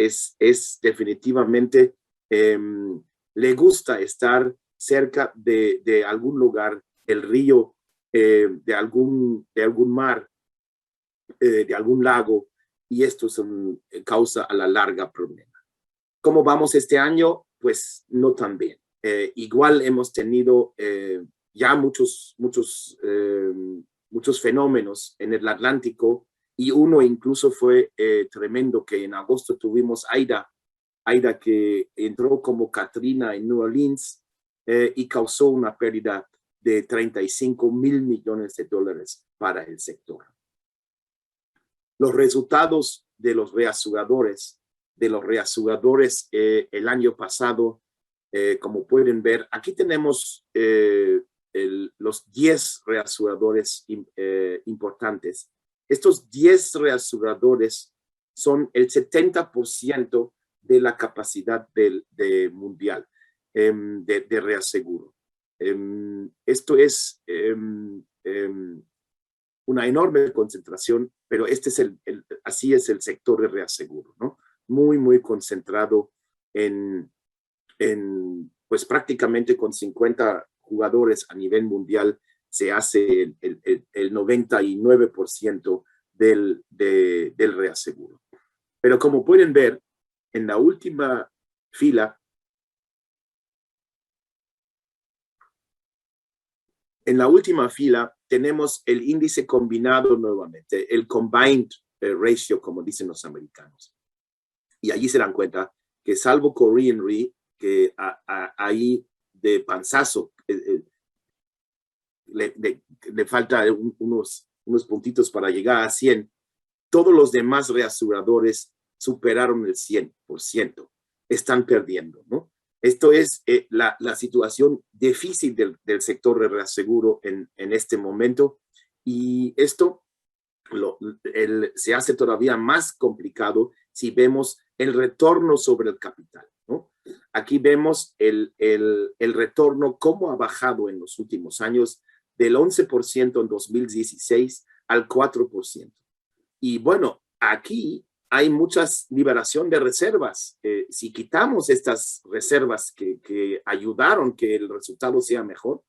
definitivamente, le gusta estar cerca de algún lugar, el río, de algún mar, de algún lago, y esto causa a la larga problemas. ¿Cómo vamos este año? Pues no tan bien. Igual hemos tenido ya muchos fenómenos en el Atlántico, y uno incluso fue tremendo, que en agosto tuvimos Aida que entró como Katrina en New Orleans y causó una pérdida de $35,000 millones para el sector. Los resultados de los reaseguradores el año pasado, como pueden ver, aquí tenemos los 10 reaseguradores importantes. Estos 10 reaseguradores son el 70% de la capacidad mundial de reaseguro. Esto es una enorme concentración, pero así es el sector de reaseguro, ¿no? Muy, muy concentrado pues prácticamente con 50 jugadores a nivel mundial se hace el 99% del reaseguro. Pero como pueden ver, en la última fila, tenemos el índice combinado nuevamente, el combined ratio, como dicen los americanos. Y allí se dan cuenta que salvo Korean Re, que ahí de panzazo le falta unos puntitos para llegar a 100, todos los demás reaseguradores superaron el 100%, están perdiendo, ¿no? Esto es la situación difícil del sector de reaseguro en este momento, y esto se hace todavía más complicado si vemos el retorno sobre el capital, ¿no? Aquí vemos el retorno, cómo ha bajado en los últimos años, del 11% en 2016 al 4%. Y bueno, aquí hay mucha liberación de reservas. Si quitamos estas reservas que ayudaron que el resultado sea mejor,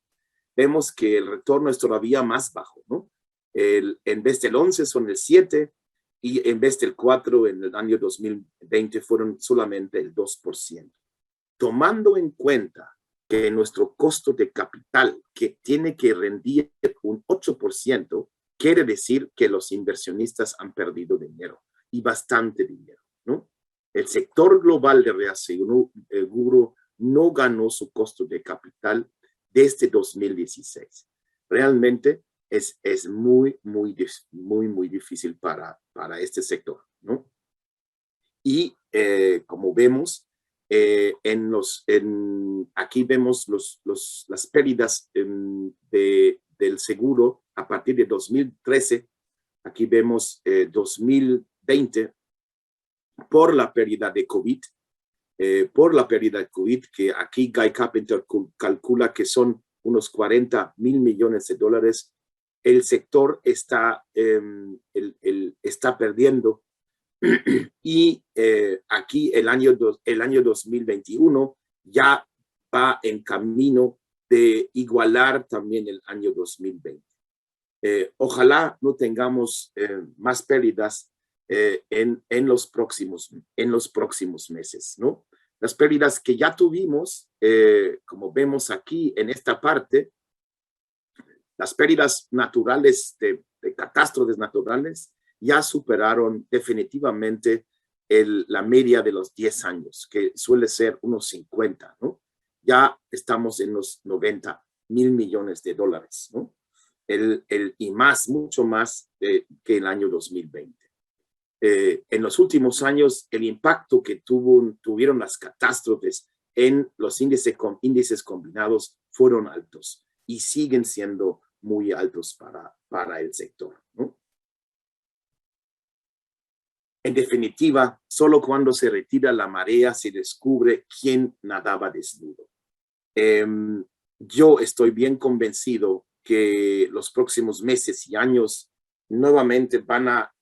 vemos que el retorno es todavía más bajo, ¿no? En vez del 11 son el 7, y en vez del 4 en el año 2020 fueron solamente el 2%. Tomando en cuenta que nuestro costo de capital, que tiene que rendir un 8%, quiere decir que los inversionistas han perdido dinero, y bastante dinero, ¿no? el sector global de reaseguro no ganó su costo de capital desde 2016. Realmente es muy difícil para este sector, ¿no? Y como vemos, aquí vemos las pérdidas del seguro a partir de 2013. Aquí vemos 2020 por la pérdida de COVID. Que aquí Guy Carpenter calcula que son unos 40 mil millones de dólares. El sector está perdiendo. Y aquí el año 2021 ya va en camino de igualar también el año 2020. Ojalá no tengamos más pérdidas en los próximos meses, ¿no? Las pérdidas que ya tuvimos, como vemos aquí en esta parte, las pérdidas naturales de catástrofes naturales ya superaron definitivamente la media de los 10 años, que suele ser unos 50, ¿no? Ya estamos en los 90 mil millones de dólares, ¿no? Y mucho más que el año 2020. En los últimos años, el impacto que tuvieron las catástrofes en los índices combinados fueron altos y siguen siendo muy altos para el sector, ¿no? En definitiva, solo cuando se retira la marea se descubre quién nadaba desnudo. Yo estoy bien convencido que los próximos meses y años nuevamente van a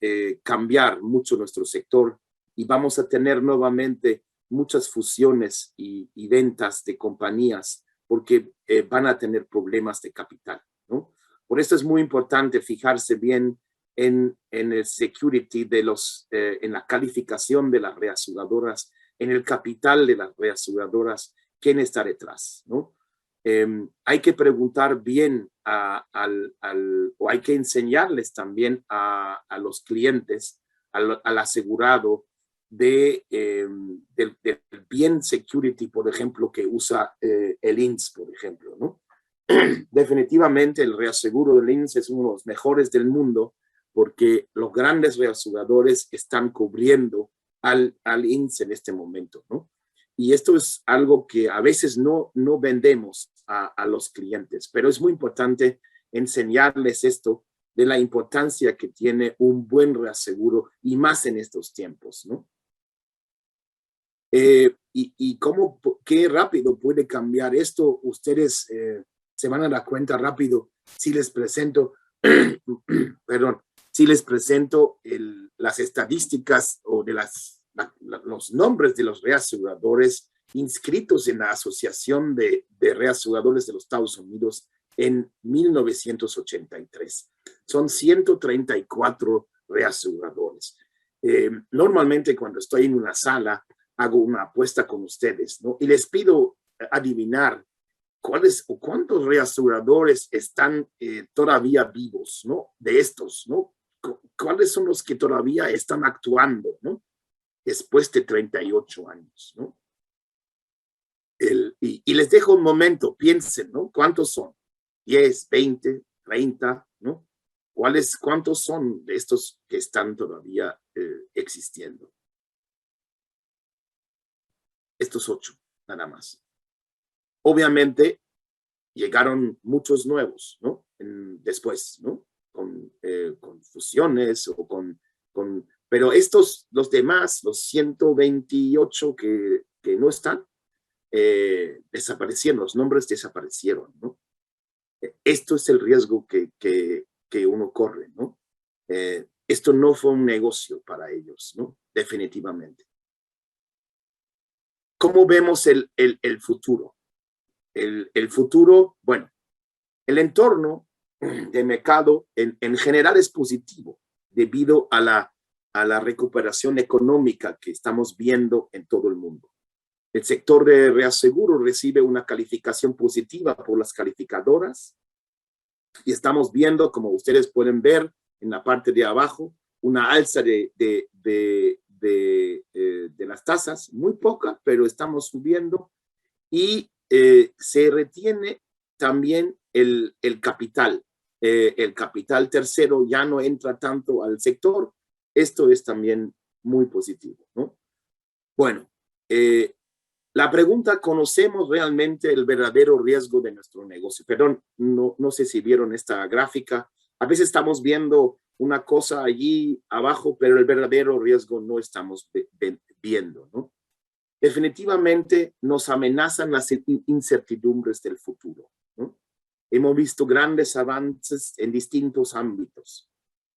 cambiar mucho nuestro sector y vamos a tener nuevamente muchas fusiones y ventas de compañías porque van a tener problemas de capital, ¿no? Por eso es muy importante fijarse bien en el security en la calificación de las reaseguradoras, en el capital de las reaseguradoras, quién está detrás, ¿no? Hay que preguntar bien o hay que enseñarles también a los clientes, al asegurado del bien security, por ejemplo, que usa el INS, por ejemplo, ¿no? Definitivamente el reaseguro del INS es uno de los mejores del mundo porque los grandes reaseguradores están cubriendo al INS en este momento, ¿no? Y esto es algo que a veces no vendemos a los clientes, pero es muy importante enseñarles esto de la importancia que tiene un buen reaseguro y más en estos tiempos, ¿no? Y qué rápido puede cambiar esto. Ustedes se van a dar cuenta rápido si les presento, perdón, si les presento las estadísticas o de los nombres de los reaseguradores inscritos en la Asociación de Reaseguradores de los Estados Unidos en 1983. Son 134 reaseguradores. Normalmente cuando estoy en una sala hago una apuesta con ustedes, ¿no? Y les pido adivinar cuáles o cuántos reaseguradores están todavía vivos, ¿no? De estos, ¿no? ¿Cuáles son los que todavía están actuando, ¿no? Después de 38 años, ¿no? Y les dejo un momento, piensen, ¿no? ¿Cuántos son? 10, 20, 30, ¿no? ¿Cuántos son de estos que están todavía existiendo? Estos 8, nada más. Obviamente, llegaron muchos nuevos, ¿no? Después, ¿no? Con fusiones o pero los demás, los 128 que no están, desaparecieron, los nombres desaparecieron, ¿no? Esto es el riesgo que uno corre, ¿no? Esto no fue un negocio para ellos, ¿no? Definitivamente. ¿Cómo vemos el futuro? El futuro, bueno, el entorno de mercado en general es positivo debido a la recuperación económica que estamos viendo en todo el mundo. El sector de reaseguro recibe una calificación positiva por las calificadoras y estamos viendo, como ustedes pueden ver en la parte de abajo, una alza de de las tasas, muy poca, pero estamos subiendo, y se retiene también el capital. El capital tercero ya no entra tanto al sector. Esto es también muy positivo, ¿no? Bueno, la pregunta, ¿conocemos realmente el verdadero riesgo de nuestro negocio? Perdón, no sé si vieron esta gráfica. A veces estamos viendo una cosa allí abajo, pero el verdadero riesgo no estamos viendo, ¿no? Definitivamente nos amenazan las incertidumbres del futuro, ¿no? Hemos visto grandes avances en distintos ámbitos.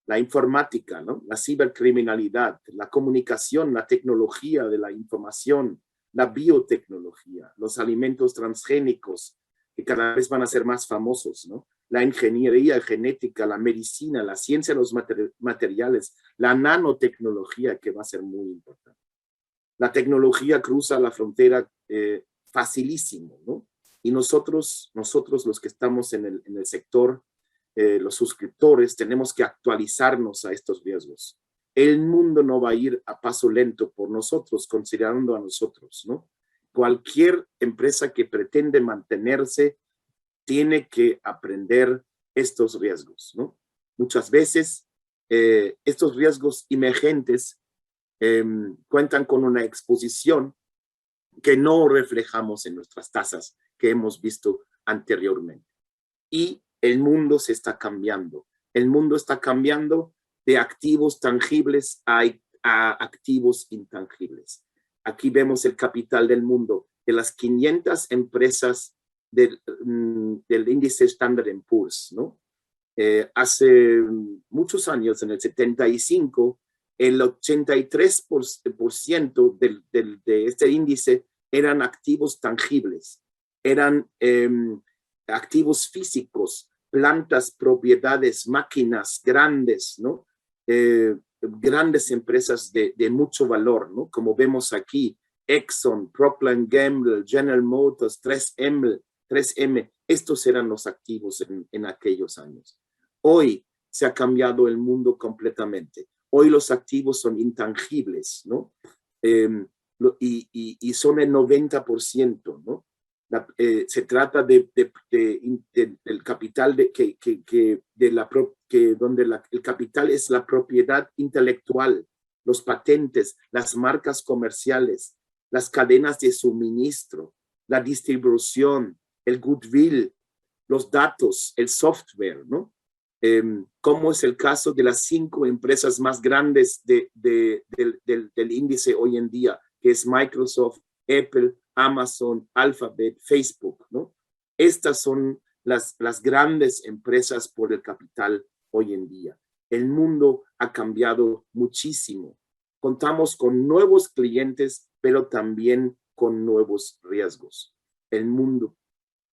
La informática, ¿no? La cibercriminalidad, la comunicación, la tecnología de la información, la biotecnología, los alimentos transgénicos, que cada vez van a ser más famosos, ¿no? La ingeniería genética, la medicina, la ciencia de los materiales, la nanotecnología, que va a ser muy importante. La tecnología cruza la frontera facilísimo, ¿no? Y nosotros los que estamos en el sector, los suscriptores, tenemos que actualizarnos a estos riesgos. El mundo no va a ir a paso lento por nosotros, considerando a nosotros, ¿no? Cualquier empresa que pretende mantenerse tiene que aprender estos riesgos, ¿no? Muchas veces estos riesgos emergentes cuentan con una exposición que no reflejamos en nuestras tasas que hemos visto anteriormente. Y el mundo se está cambiando. El mundo está cambiando de activos tangibles a activos intangibles. Aquí vemos el capital del mundo. De las 500 empresas del índice Standard & Poor's, ¿no? Hace muchos años, en el 75, el 83% de este índice eran activos tangibles, eran activos físicos, plantas, propiedades, máquinas grandes, ¿no? Grandes empresas de mucho valor, ¿no? Como vemos aquí, Exxon, Procter & Gamble, General Motors, 3M, estos eran los activos en aquellos años. Hoy se ha cambiado el mundo completamente. Hoy los activos son intangibles, ¿no? Y son el 90%, ¿no? Se trata del capital donde el capital es la propiedad intelectual, los patentes, las marcas comerciales, las cadenas de suministro, la distribución, el goodwill, los datos, el software, ¿no? Como es el caso de las 5 empresas más grandes del índice hoy en día, que es Microsoft, Apple, Amazon, Alphabet, Facebook, ¿no? Estas son las grandes empresas por el capital hoy en día. El mundo ha cambiado muchísimo. Contamos con nuevos clientes, pero también con nuevos riesgos. El mundo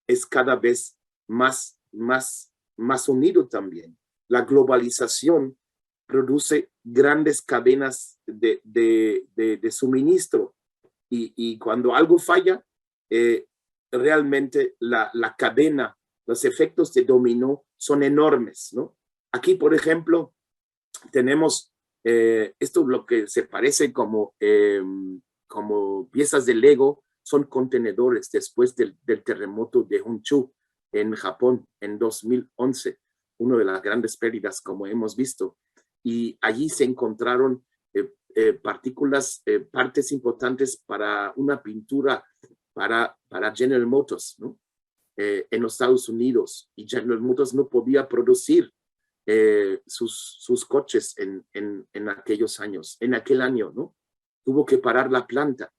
es cada vez más unido también. La globalización produce grandes cadenas de suministro y cuando algo falla, realmente la cadena, los efectos de dominó son enormes, ¿no? Aquí, por ejemplo, tenemos esto lo que se parece como piezas de Lego, son contenedores después del terremoto de Honshu en Japón en 2011, una de las grandes pérdidas como hemos visto. Y allí se encontraron partículas, partes importantes para una pintura para General Motors, ¿no? En los Estados Unidos. Y General Motors no podía producir sus coches en aquellos años, en aquel año, ¿no? Tuvo que parar la planta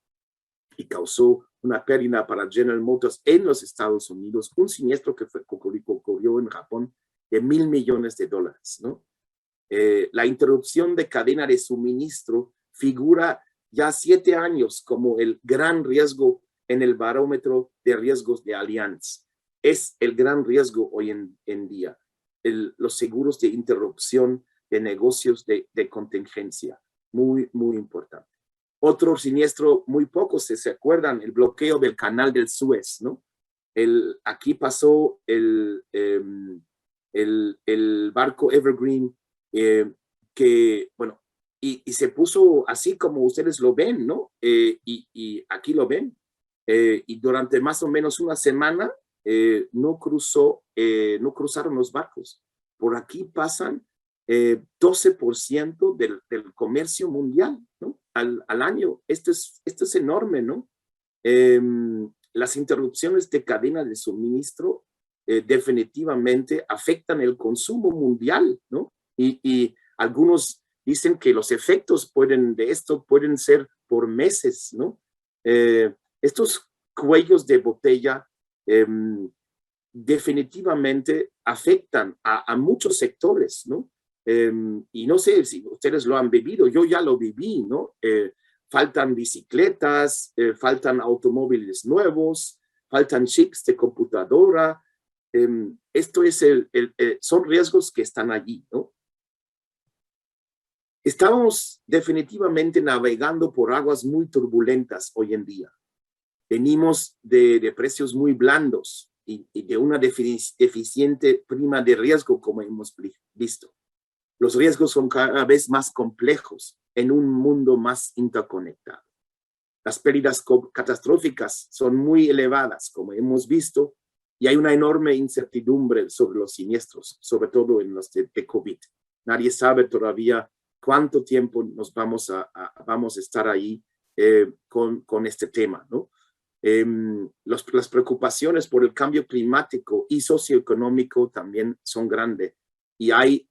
y causó una pérdida para General Motors en los Estados Unidos, un siniestro que ocurrió en Japón de $1.000 millones, ¿no? La interrupción de cadena de suministro figura ya 7 años como el gran riesgo en el barómetro de riesgos de Allianz. Es el gran riesgo hoy en día. Los seguros de interrupción de negocios de contingencia, muy, muy importante. Otro siniestro, muy pocos se acuerdan, el bloqueo del canal del Suez, ¿no? Aquí pasó el barco Evergreen, que, bueno, y se puso así como ustedes lo ven, ¿no? Y aquí lo ven. Y durante más o menos una semana no cruzaron los barcos. Por aquí pasan 12% del comercio mundial, ¿no? Al año. Esto es enorme, ¿no? Las interrupciones de cadena de suministro definitivamente afectan el consumo mundial, ¿no? Y algunos dicen que los efectos de esto pueden ser por meses, ¿no? Estos cuellos de botella definitivamente afectan a muchos sectores, ¿no? Y no sé si ustedes lo han vivido, yo ya lo viví, ¿no? Faltan bicicletas, faltan automóviles nuevos, faltan chips de computadora. Esto es son riesgos que están allí, ¿no? Estamos definitivamente navegando por aguas muy turbulentas hoy en día. Venimos de precios muy blandos y de una deficiente prima de riesgo, como hemos visto. Los riesgos son cada vez más complejos en un mundo más interconectado. Las pérdidas catastróficas son muy elevadas, como hemos visto, y hay una enorme incertidumbre sobre los siniestros, sobre todo en los de COVID. Nadie sabe todavía cuánto tiempo nos vamos a estar ahí con este tema, ¿no? Las preocupaciones por el cambio climático y socioeconómico también son grandes y hay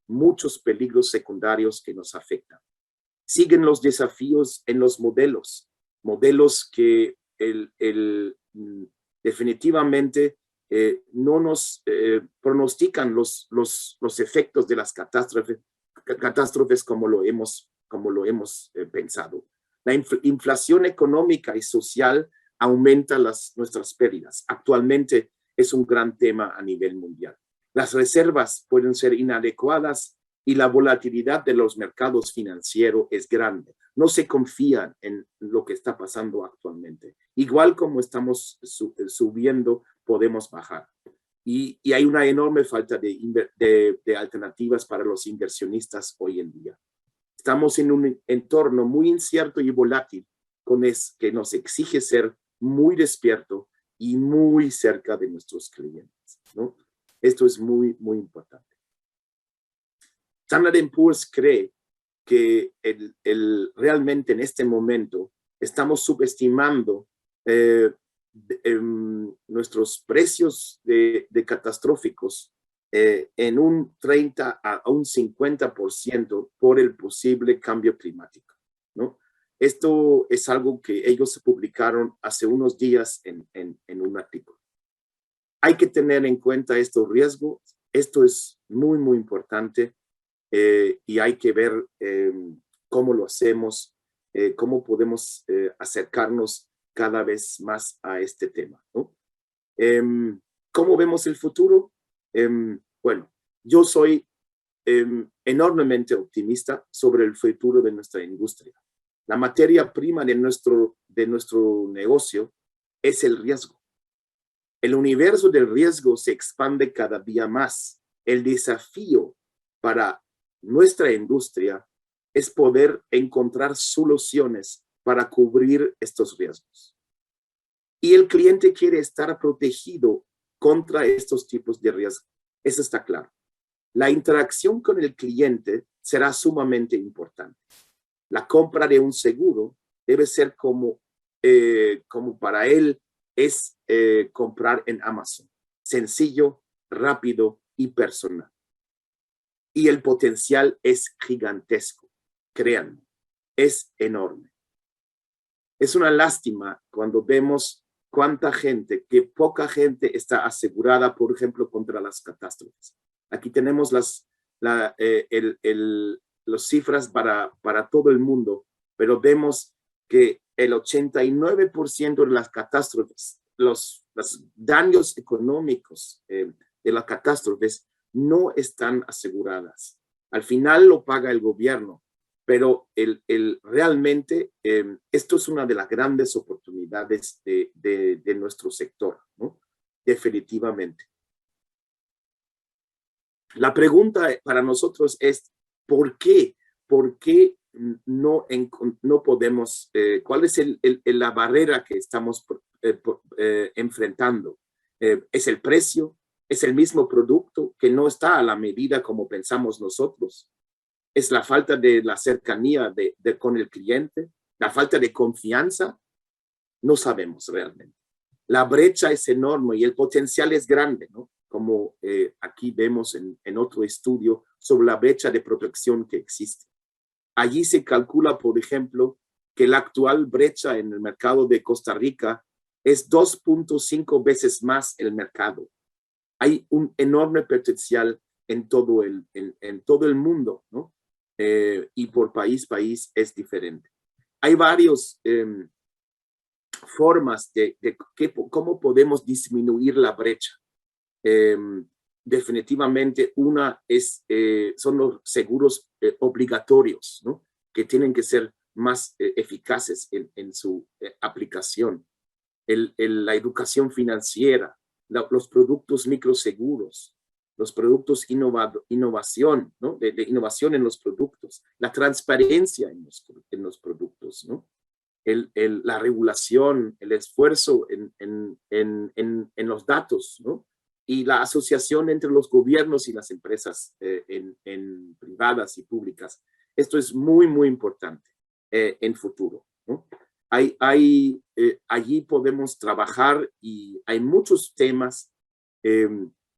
muchos peligros secundarios que nos afectan. Siguen los desafíos en los modelos que definitivamente no nos pronostican los efectos de las catástrofes como lo hemos pensado. La inflación económica y social aumenta nuestras pérdidas. Actualmente es un gran tema a nivel mundial. Las reservas pueden ser inadecuadas y la volatilidad de los mercados financieros es grande. No se confían en lo que está pasando actualmente. Igual como estamos subiendo, podemos bajar. Y hay una enorme falta de alternativas para los inversionistas hoy en día. Estamos en un entorno muy incierto y volátil que nos exige ser muy despierto y muy cerca de nuestros clientes, ¿no? Esto es muy, muy importante. Standard & Poor's cree que realmente en este momento estamos subestimando nuestros precios de catastróficos en un 30 a un 50% por el posible cambio climático, ¿no? Esto es algo que ellos publicaron hace unos días en un artículo. Hay que tener en cuenta estos riesgos. Esto es muy, muy importante y hay que ver cómo lo hacemos, cómo podemos acercarnos cada vez más a este tema, ¿no? ¿Cómo vemos el futuro? Bueno, yo soy enormemente optimista sobre el futuro de nuestra industria. La materia prima de nuestro negocio es el riesgo. El universo del riesgo se expande cada día más. El desafío para nuestra industria es poder encontrar soluciones para cubrir estos riesgos. Y el cliente quiere estar protegido contra estos tipos de riesgos. Eso está claro. La interacción con el cliente será sumamente importante. La compra de un seguro debe ser como para él es comprar en Amazon. Sencillo, rápido y personal. Y el potencial es gigantesco. Créanme, es enorme. Es una lástima cuando vemos que poca gente está asegurada, por ejemplo, contra las catástrofes. Aquí tenemos las cifras para todo el mundo, pero vemos que el 89% de las catástrofes, los daños económicos de las catástrofes no están aseguradas. Al final lo paga el gobierno, pero realmente esto es una de las grandes oportunidades de nuestro sector, ¿no? Definitivamente. La pregunta para nosotros es, ¿por qué ¿por qué no podemos, cuál es la barrera que estamos enfrentando? ¿Es el precio? ¿Es el mismo producto que no está a la medida como pensamos nosotros? ¿Es la falta de la cercanía con el cliente? ¿La falta de confianza? No sabemos realmente. La brecha es enorme y el potencial es grande, ¿no? Como aquí vemos en otro estudio sobre la brecha de protección que existe. Allí se calcula, por ejemplo, que la actual brecha en el mercado de Costa Rica es 2.5 veces más el mercado. Hay un enorme potencial en todo el mundo, ¿no? Y por país es diferente. Hay varias formas de cómo podemos disminuir la brecha. Definitivamente una son los seguros obligatorios, ¿no? Que tienen que ser más eficaces en su aplicación. La educación financiera, los productos microseguros, los productos innovación, ¿no? de innovación en los productos, la transparencia en los productos, ¿no? La regulación, el esfuerzo en los datos, ¿no? Y la asociación entre los gobiernos y las empresas en privadas y públicas. Esto es muy, muy importante en futuro, ¿no? Allí podemos trabajar y hay muchos temas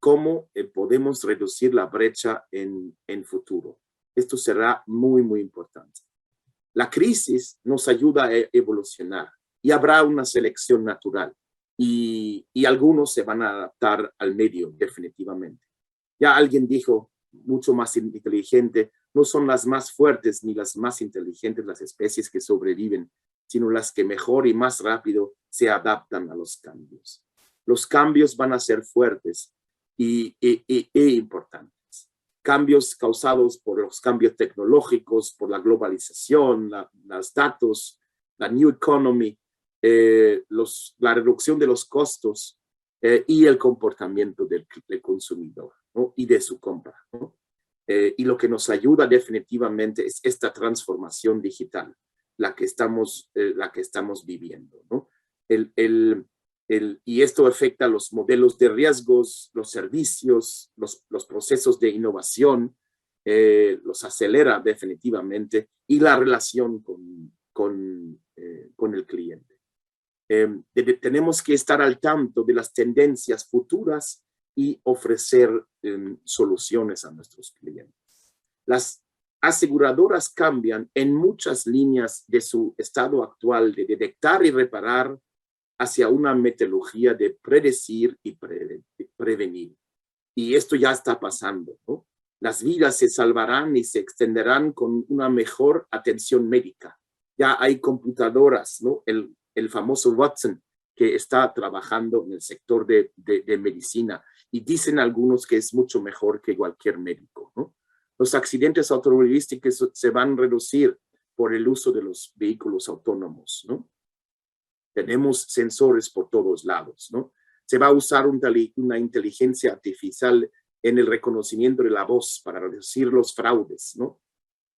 cómo podemos reducir la brecha en futuro. Esto será muy, muy importante. La crisis nos ayuda a evolucionar y habrá una selección natural y algunos se van a adaptar al medio definitivamente. Ya alguien dijo, mucho más inteligente, no son las más fuertes ni las más inteligentes las especies que sobreviven, sino las que mejor y más rápido se adaptan a los cambios. Los cambios van a ser fuertes e importantes. Cambios causados por los cambios tecnológicos, por la globalización, los datos, la new economy, la reducción de los costos y el comportamiento del consumidor, ¿no? Y de su compra, ¿no? Y lo que nos ayuda definitivamente es esta transformación digital, la que estamos viviendo, ¿no? Y esto afecta los modelos de riesgos, los servicios, los procesos de innovación, los acelera definitivamente, y la relación con el cliente. Tenemos que estar al tanto de las tendencias futuras y ofrecer soluciones a nuestros clientes. Las aseguradoras cambian en muchas líneas de su estado actual de detectar y reparar hacia una metodología de predecir y prevenir. Y esto ya está pasando, ¿no? Las vidas se salvarán y se extenderán con una mejor atención médica. Ya hay computadoras, ¿no? El famoso Watson, que está trabajando en el sector de medicina, y dicen algunos que es mucho mejor que cualquier médico, ¿no? Los accidentes automovilísticos se van a reducir por el uso de los vehículos autónomos, ¿no? Tenemos sensores por todos lados, ¿no? Se va a usar una inteligencia artificial en el reconocimiento de la voz para reducir los fraudes, ¿no?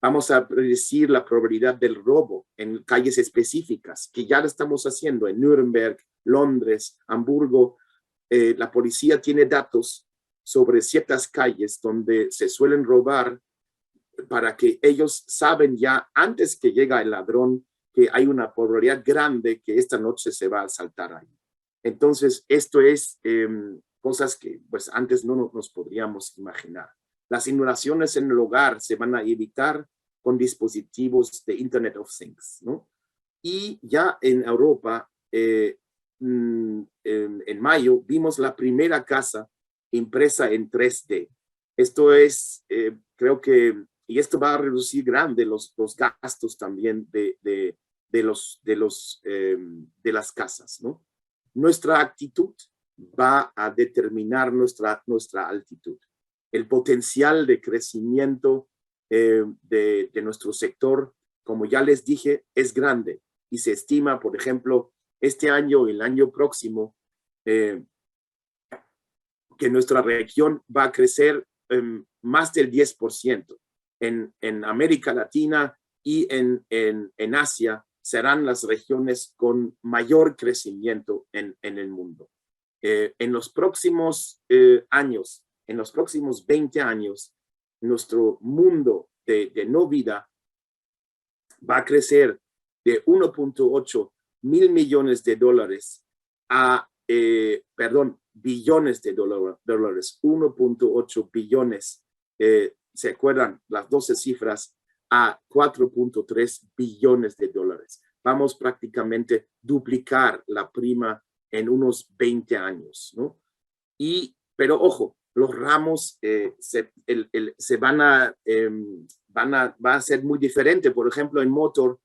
Vamos a predecir la probabilidad del robo en calles específicas, que ya lo estamos haciendo en Nuremberg, Londres, Hamburgo. La policía tiene datos sobre ciertas calles donde se suelen robar, para que ellos saben ya antes que llega el ladrón que hay una probabilidad grande que esta noche se va a asaltar ahí. Entonces, esto es cosas que pues antes no nos podríamos imaginar. Las inundaciones en el hogar se van a evitar con dispositivos de Internet of Things, ¿no? Y ya en Europa, en mayo, vimos la primera casa impresa en 3D. Esto es, creo que, y esto va a reducir grande los gastos también de las casas, ¿no? Nuestra actitud va a determinar nuestra altitud. El potencial de crecimiento de nuestro sector, como ya les dije, es grande y se estima, por ejemplo, este año y el año próximo, que nuestra región va a crecer más del 10%. en América Latina y en Asia serán las regiones con mayor crecimiento en el mundo. En los próximos años, en los próximos 20 años, nuestro mundo de no vida va a crecer de 1.8 mil millones de dólares a, billones de dólares, 1.8 billones, ¿se acuerdan? Las 12 cifras, a 4.3 billones de dólares. Vamos prácticamente duplicar la prima en unos 20 años, ¿no? Pero ojo, los ramos va a ser muy diferente. Por ejemplo, en motor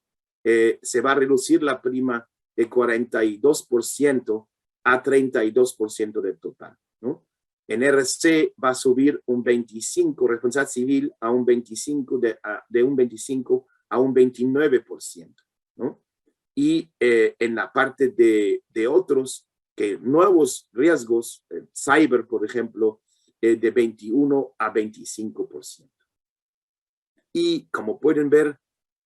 se va a reducir la prima de 42% a 32% del total, ¿no? En RC va a subir un 25%, responsabilidad civil a un 25%, de un 25% a un 29%, ¿no? Y en la parte de otros, que nuevos riesgos, cyber, por ejemplo, de 21 a 25%. Y como pueden ver,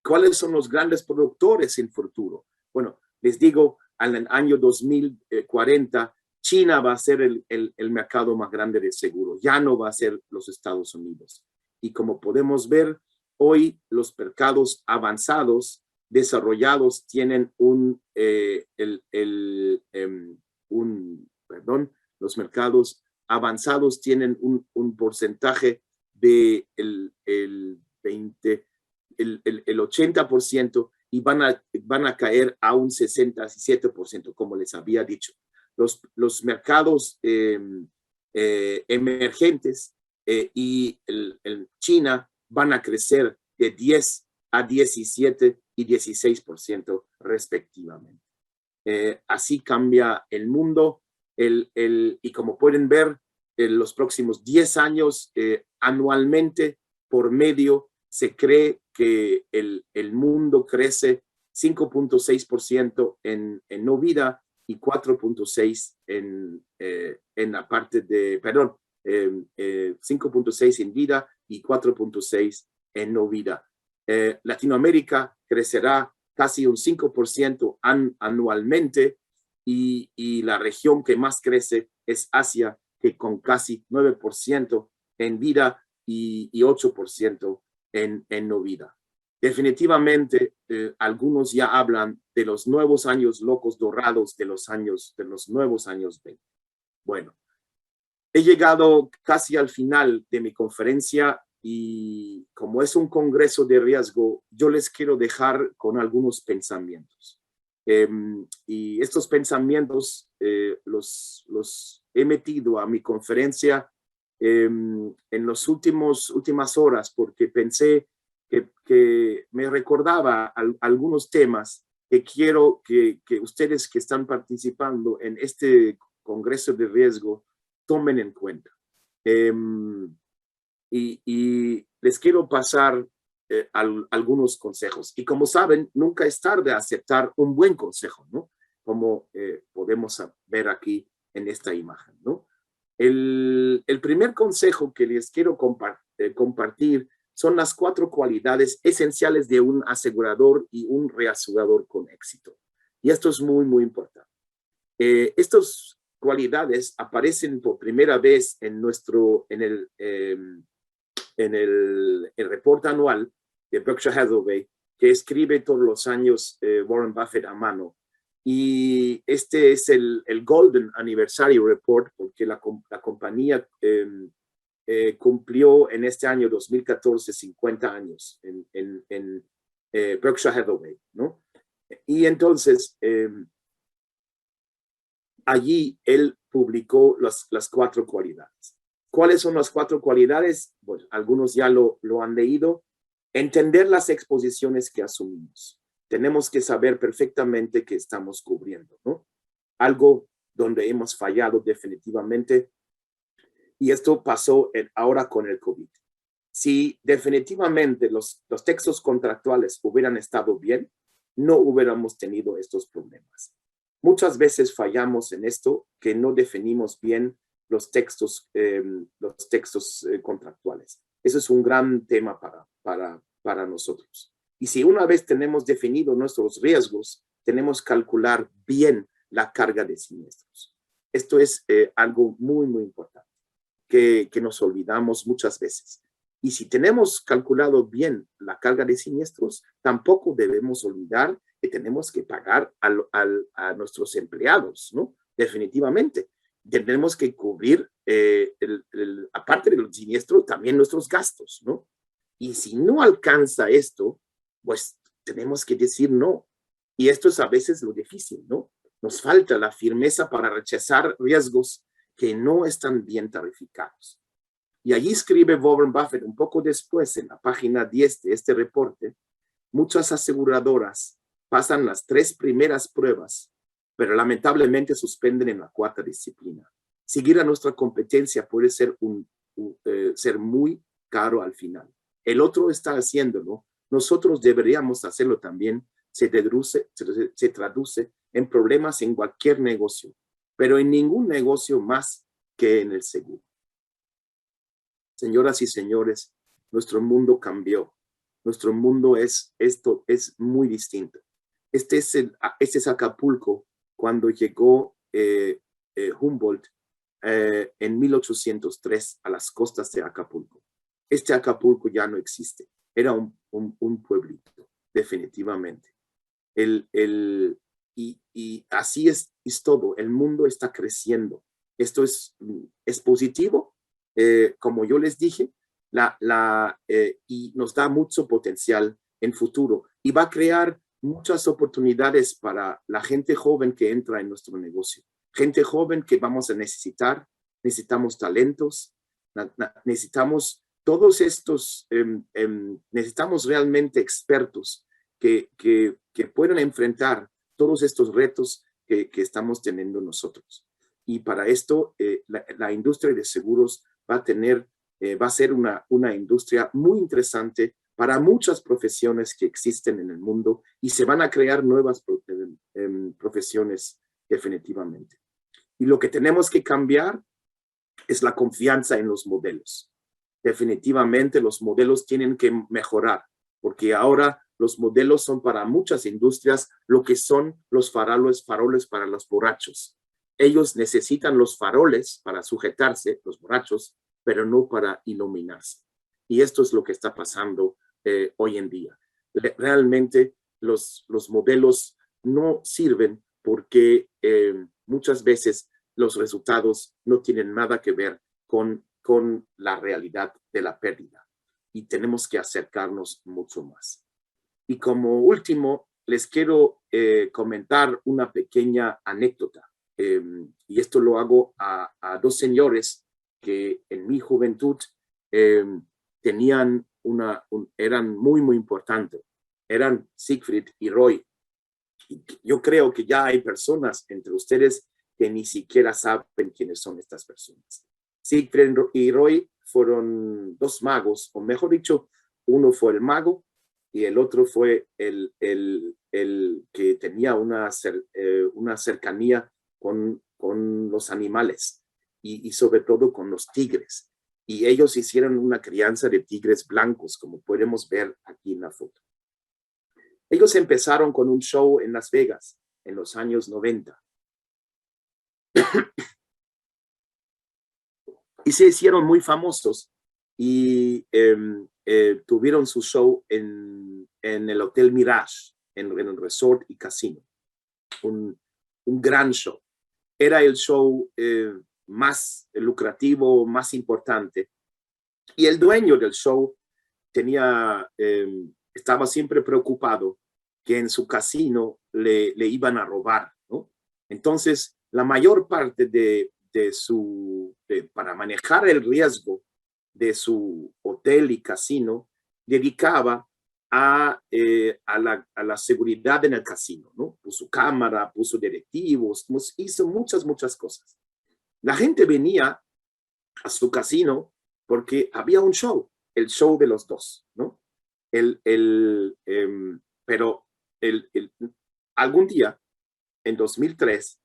¿cuáles son los grandes productores en futuro? Bueno, les digo, en el año 2040, China va a ser el mercado más grande de seguro, ya no va a ser los Estados Unidos. Y como podemos ver, hoy los mercados avanzados, desarrollados, tienen los mercados avanzados tienen un porcentaje de el 80% y van a caer a un 67%, como les había dicho. Los mercados emergentes y China van a crecer de 10 a 17 y 16% respectivamente. Así cambia el mundo y como pueden ver, en los próximos 10 años anualmente por medio se cree que el mundo crece 5.6% en no vida y 4.6% en la parte de, 5.6% en vida y 4.6% en no vida. Latinoamérica crecerá casi un 5% anualmente y la región que más crece es Asia, que con casi 9% en vida y 8% en no vida. Definitivamente, algunos ya hablan de los nuevos años locos dorados de los nuevos años 20. Bueno, he llegado casi al final de mi conferencia y como es un congreso de riesgo, yo les quiero dejar con algunos pensamientos. Y estos pensamientos los he metido a mi conferencia en las últimas horas porque pensé que me recordaba algunos temas que quiero que ustedes que están participando en este congreso de riesgo tomen en cuenta. Y les quiero pasar algunos consejos. Y como saben, nunca es tarde aceptar un buen consejo, ¿no? Como podemos ver aquí en esta imagen, ¿no? El primer consejo que les quiero compartir son las 4 cualidades esenciales de un asegurador y un reasegurador con éxito. Y esto es muy, muy importante. Estas cualidades aparecen por primera vez en el reporte anual de Berkshire Hathaway, que escribe todos los años Warren Buffett a mano. Y este es el Golden Anniversary Report, porque la compañía cumplió en este año 2014 50 años en Berkshire Hathaway, ¿no? Y entonces, allí él publicó las 4 cualidades. ¿Cuáles son las 4 cualidades? Bueno, algunos ya lo han leído. Entender las exposiciones que asumimos. Tenemos que saber perfectamente qué estamos cubriendo, ¿no? Algo donde hemos fallado definitivamente. Y esto pasó ahora con el COVID. Si definitivamente los textos contractuales hubieran estado bien, no hubiéramos tenido estos problemas. Muchas veces fallamos en esto, que no definimos bien los textos contractuales. Eso es un gran tema para nosotros. Y si una vez tenemos definido nuestros riesgos, tenemos que calcular bien la carga de siniestros. Esto es algo muy, muy importante que nos olvidamos muchas veces. Y si tenemos calculado bien la carga de siniestros, tampoco debemos olvidar que tenemos que pagar a nuestros empleados, ¿no? Definitivamente. Tenemos que cubrir, aparte de los siniestros, también nuestros gastos, ¿no? Y si no alcanza esto, pues tenemos que decir no. Y esto es a veces lo difícil, ¿no? Nos falta la firmeza para rechazar riesgos que no están bien tarificados. Y allí escribe Warren Buffett un poco después, en la página 10 de este reporte, muchas aseguradoras pasan las 3 primeras pruebas, pero lamentablemente suspenden en la 4ª disciplina. Seguir a nuestra competencia puede ser, ser muy caro al final. El otro está haciéndolo, nosotros deberíamos hacerlo también. Se traduce en problemas en cualquier negocio, pero en ningún negocio más que en el seguro. Señoras y señores, nuestro mundo cambió. Nuestro mundo es muy distinto. Este es Acapulco cuando llegó Humboldt en 1803 a las costas de Acapulco. Este Acapulco ya no existe. Era un pueblito, definitivamente. Y así es todo. El mundo está creciendo. Esto es positivo, como yo les dije, y nos da mucho potencial en futuro y va a crear muchas oportunidades para la gente joven que entra en nuestro negocio. Gente joven que vamos a necesitar. Necesitamos talentos, necesitamos todos estos, necesitamos realmente expertos que puedan enfrentar todos estos retos que estamos teniendo nosotros. Y para esto, la industria de seguros va a ser una industria muy interesante para muchas profesiones que existen en el mundo y se van a crear nuevas profesiones definitivamente. Y lo que tenemos que cambiar es la confianza en los modelos. Definitivamente los modelos tienen que mejorar, porque ahora los modelos son para muchas industrias lo que son los faroles para los borrachos. Ellos necesitan los faroles para sujetarse, los borrachos, pero no para iluminarse. Y esto es lo que está pasando hoy en día. Realmente los modelos no sirven porque muchas veces los resultados no tienen nada que ver con la realidad de la pérdida. Y tenemos que acercarnos mucho más. Y como último, les quiero comentar una pequeña anécdota. Y esto lo hago a 2 señores que en mi juventud eran muy, muy importantes. Eran Siegfried y Roy. Y yo creo que ya hay personas entre ustedes que ni siquiera saben quiénes son estas personas. Siegfried y Roy fueron 2 magos, o mejor dicho, uno fue el mago y el otro fue el que tenía una cercanía con los animales y sobre todo con los tigres. Y ellos hicieron una crianza de tigres blancos, como podemos ver aquí en la foto. Ellos empezaron con un show en Las Vegas en los años 90. Y se hicieron muy famosos y tuvieron su show en el Hotel Mirage, en el resort y casino. Un gran show. Era el show más lucrativo, más importante. Y el dueño del show estaba siempre preocupado que en su casino le iban a robar, ¿no? Entonces, la mayor parte para manejar el riesgo de su hotel y casino, dedicaba a la seguridad en el casino, ¿no? Puso cámara, puso directivos, hizo muchas cosas. La gente venía a su casino porque había un show, el show de los 2, ¿no? Pero algún día, en 2003,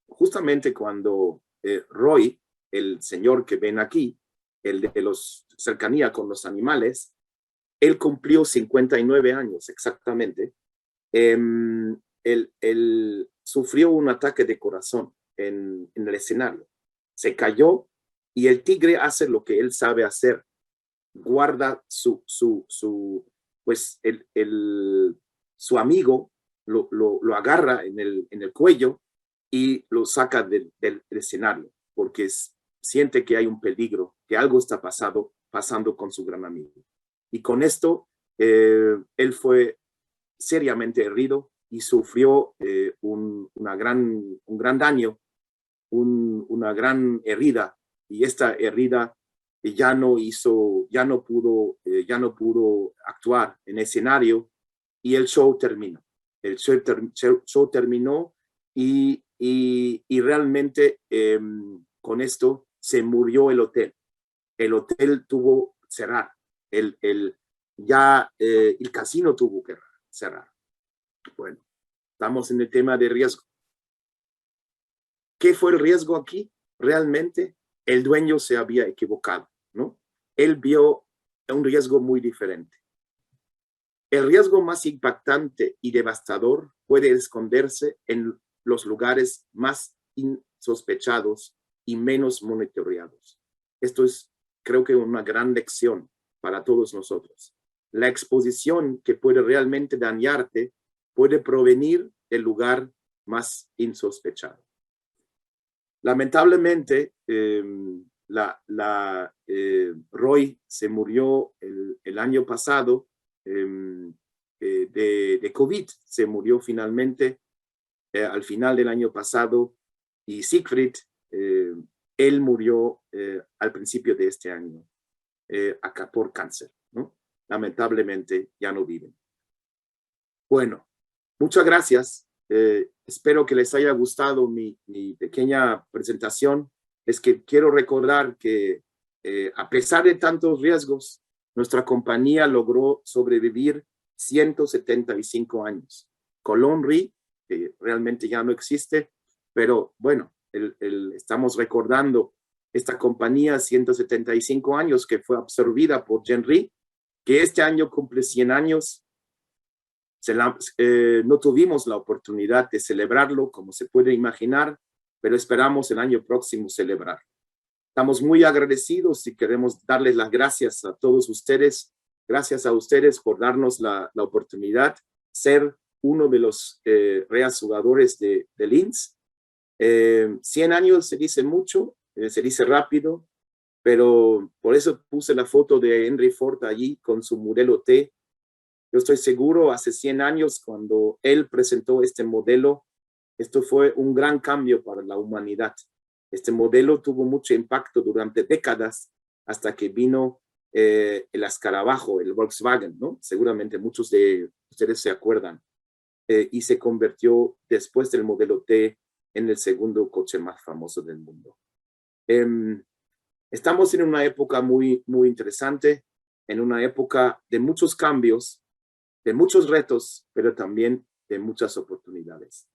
justamente cuando Roy, el señor que ven aquí, el de los cercanía con los animales, él cumplió 59 años exactamente. Él sufrió un ataque de corazón en el escenario. Se cayó y el tigre hace lo que él sabe hacer. Guarda pues su amigo lo agarra en el cuello y lo saca del escenario porque siente que hay un peligro, que algo está pasando con su gran amigo. Y con esto, él fue seriamente herido y sufrió un gran daño, una gran herida. Y esta herida ya no pudo actuar en escenario y el show terminó. El show terminó y realmente con esto se murió el hotel. El hotel tuvo que cerrar. El casino tuvo que cerrar. Bueno, estamos en el tema de riesgo. ¿Qué fue el riesgo aquí? Realmente el dueño se había equivocado, ¿no? Él vio un riesgo muy diferente. El riesgo más impactante y devastador puede esconderse en los lugares más insospechados y menos monitoreados. Esto es, creo que, una gran lección para todos nosotros. La exposición que puede realmente dañarte puede provenir del lugar más insospechado. Lamentablemente, Roy se murió el año pasado de COVID. Se murió finalmente al final del año pasado. Y Siegfried, él murió al principio de este año acá por cáncer, ¿no? Lamentablemente ya no viven. Bueno, muchas gracias. Espero que les haya gustado mi pequeña presentación. Es que quiero recordar que a pesar de tantos riesgos, nuestra compañía logró sobrevivir 175 años. Colón-Ri, que realmente ya no existe, pero bueno, estamos recordando esta compañía 175 años que fue absorbida por Gen-Ri, que este año cumple 100 años. No tuvimos la oportunidad de celebrarlo, como se puede imaginar, pero esperamos el año próximo celebrar. Estamos muy agradecidos y queremos darles las gracias a todos ustedes. Gracias a ustedes por darnos la oportunidad de ser uno de los reales jugadores de Linz. 100 años se dice mucho, se dice rápido, pero por eso puse la foto de Henry Ford allí con su modelo T. Yo estoy seguro, hace 100 años, cuando él presentó este modelo, esto fue un gran cambio para la humanidad. Este modelo tuvo mucho impacto durante décadas hasta que vino el escarabajo, el Volkswagen, ¿no? Seguramente muchos de ustedes se acuerdan. Y se convirtió después del modelo T en el segundo coche más famoso del mundo. Estamos en una época muy, muy interesante, en una época de muchos cambios, de muchos retos, pero también de muchas oportunidades.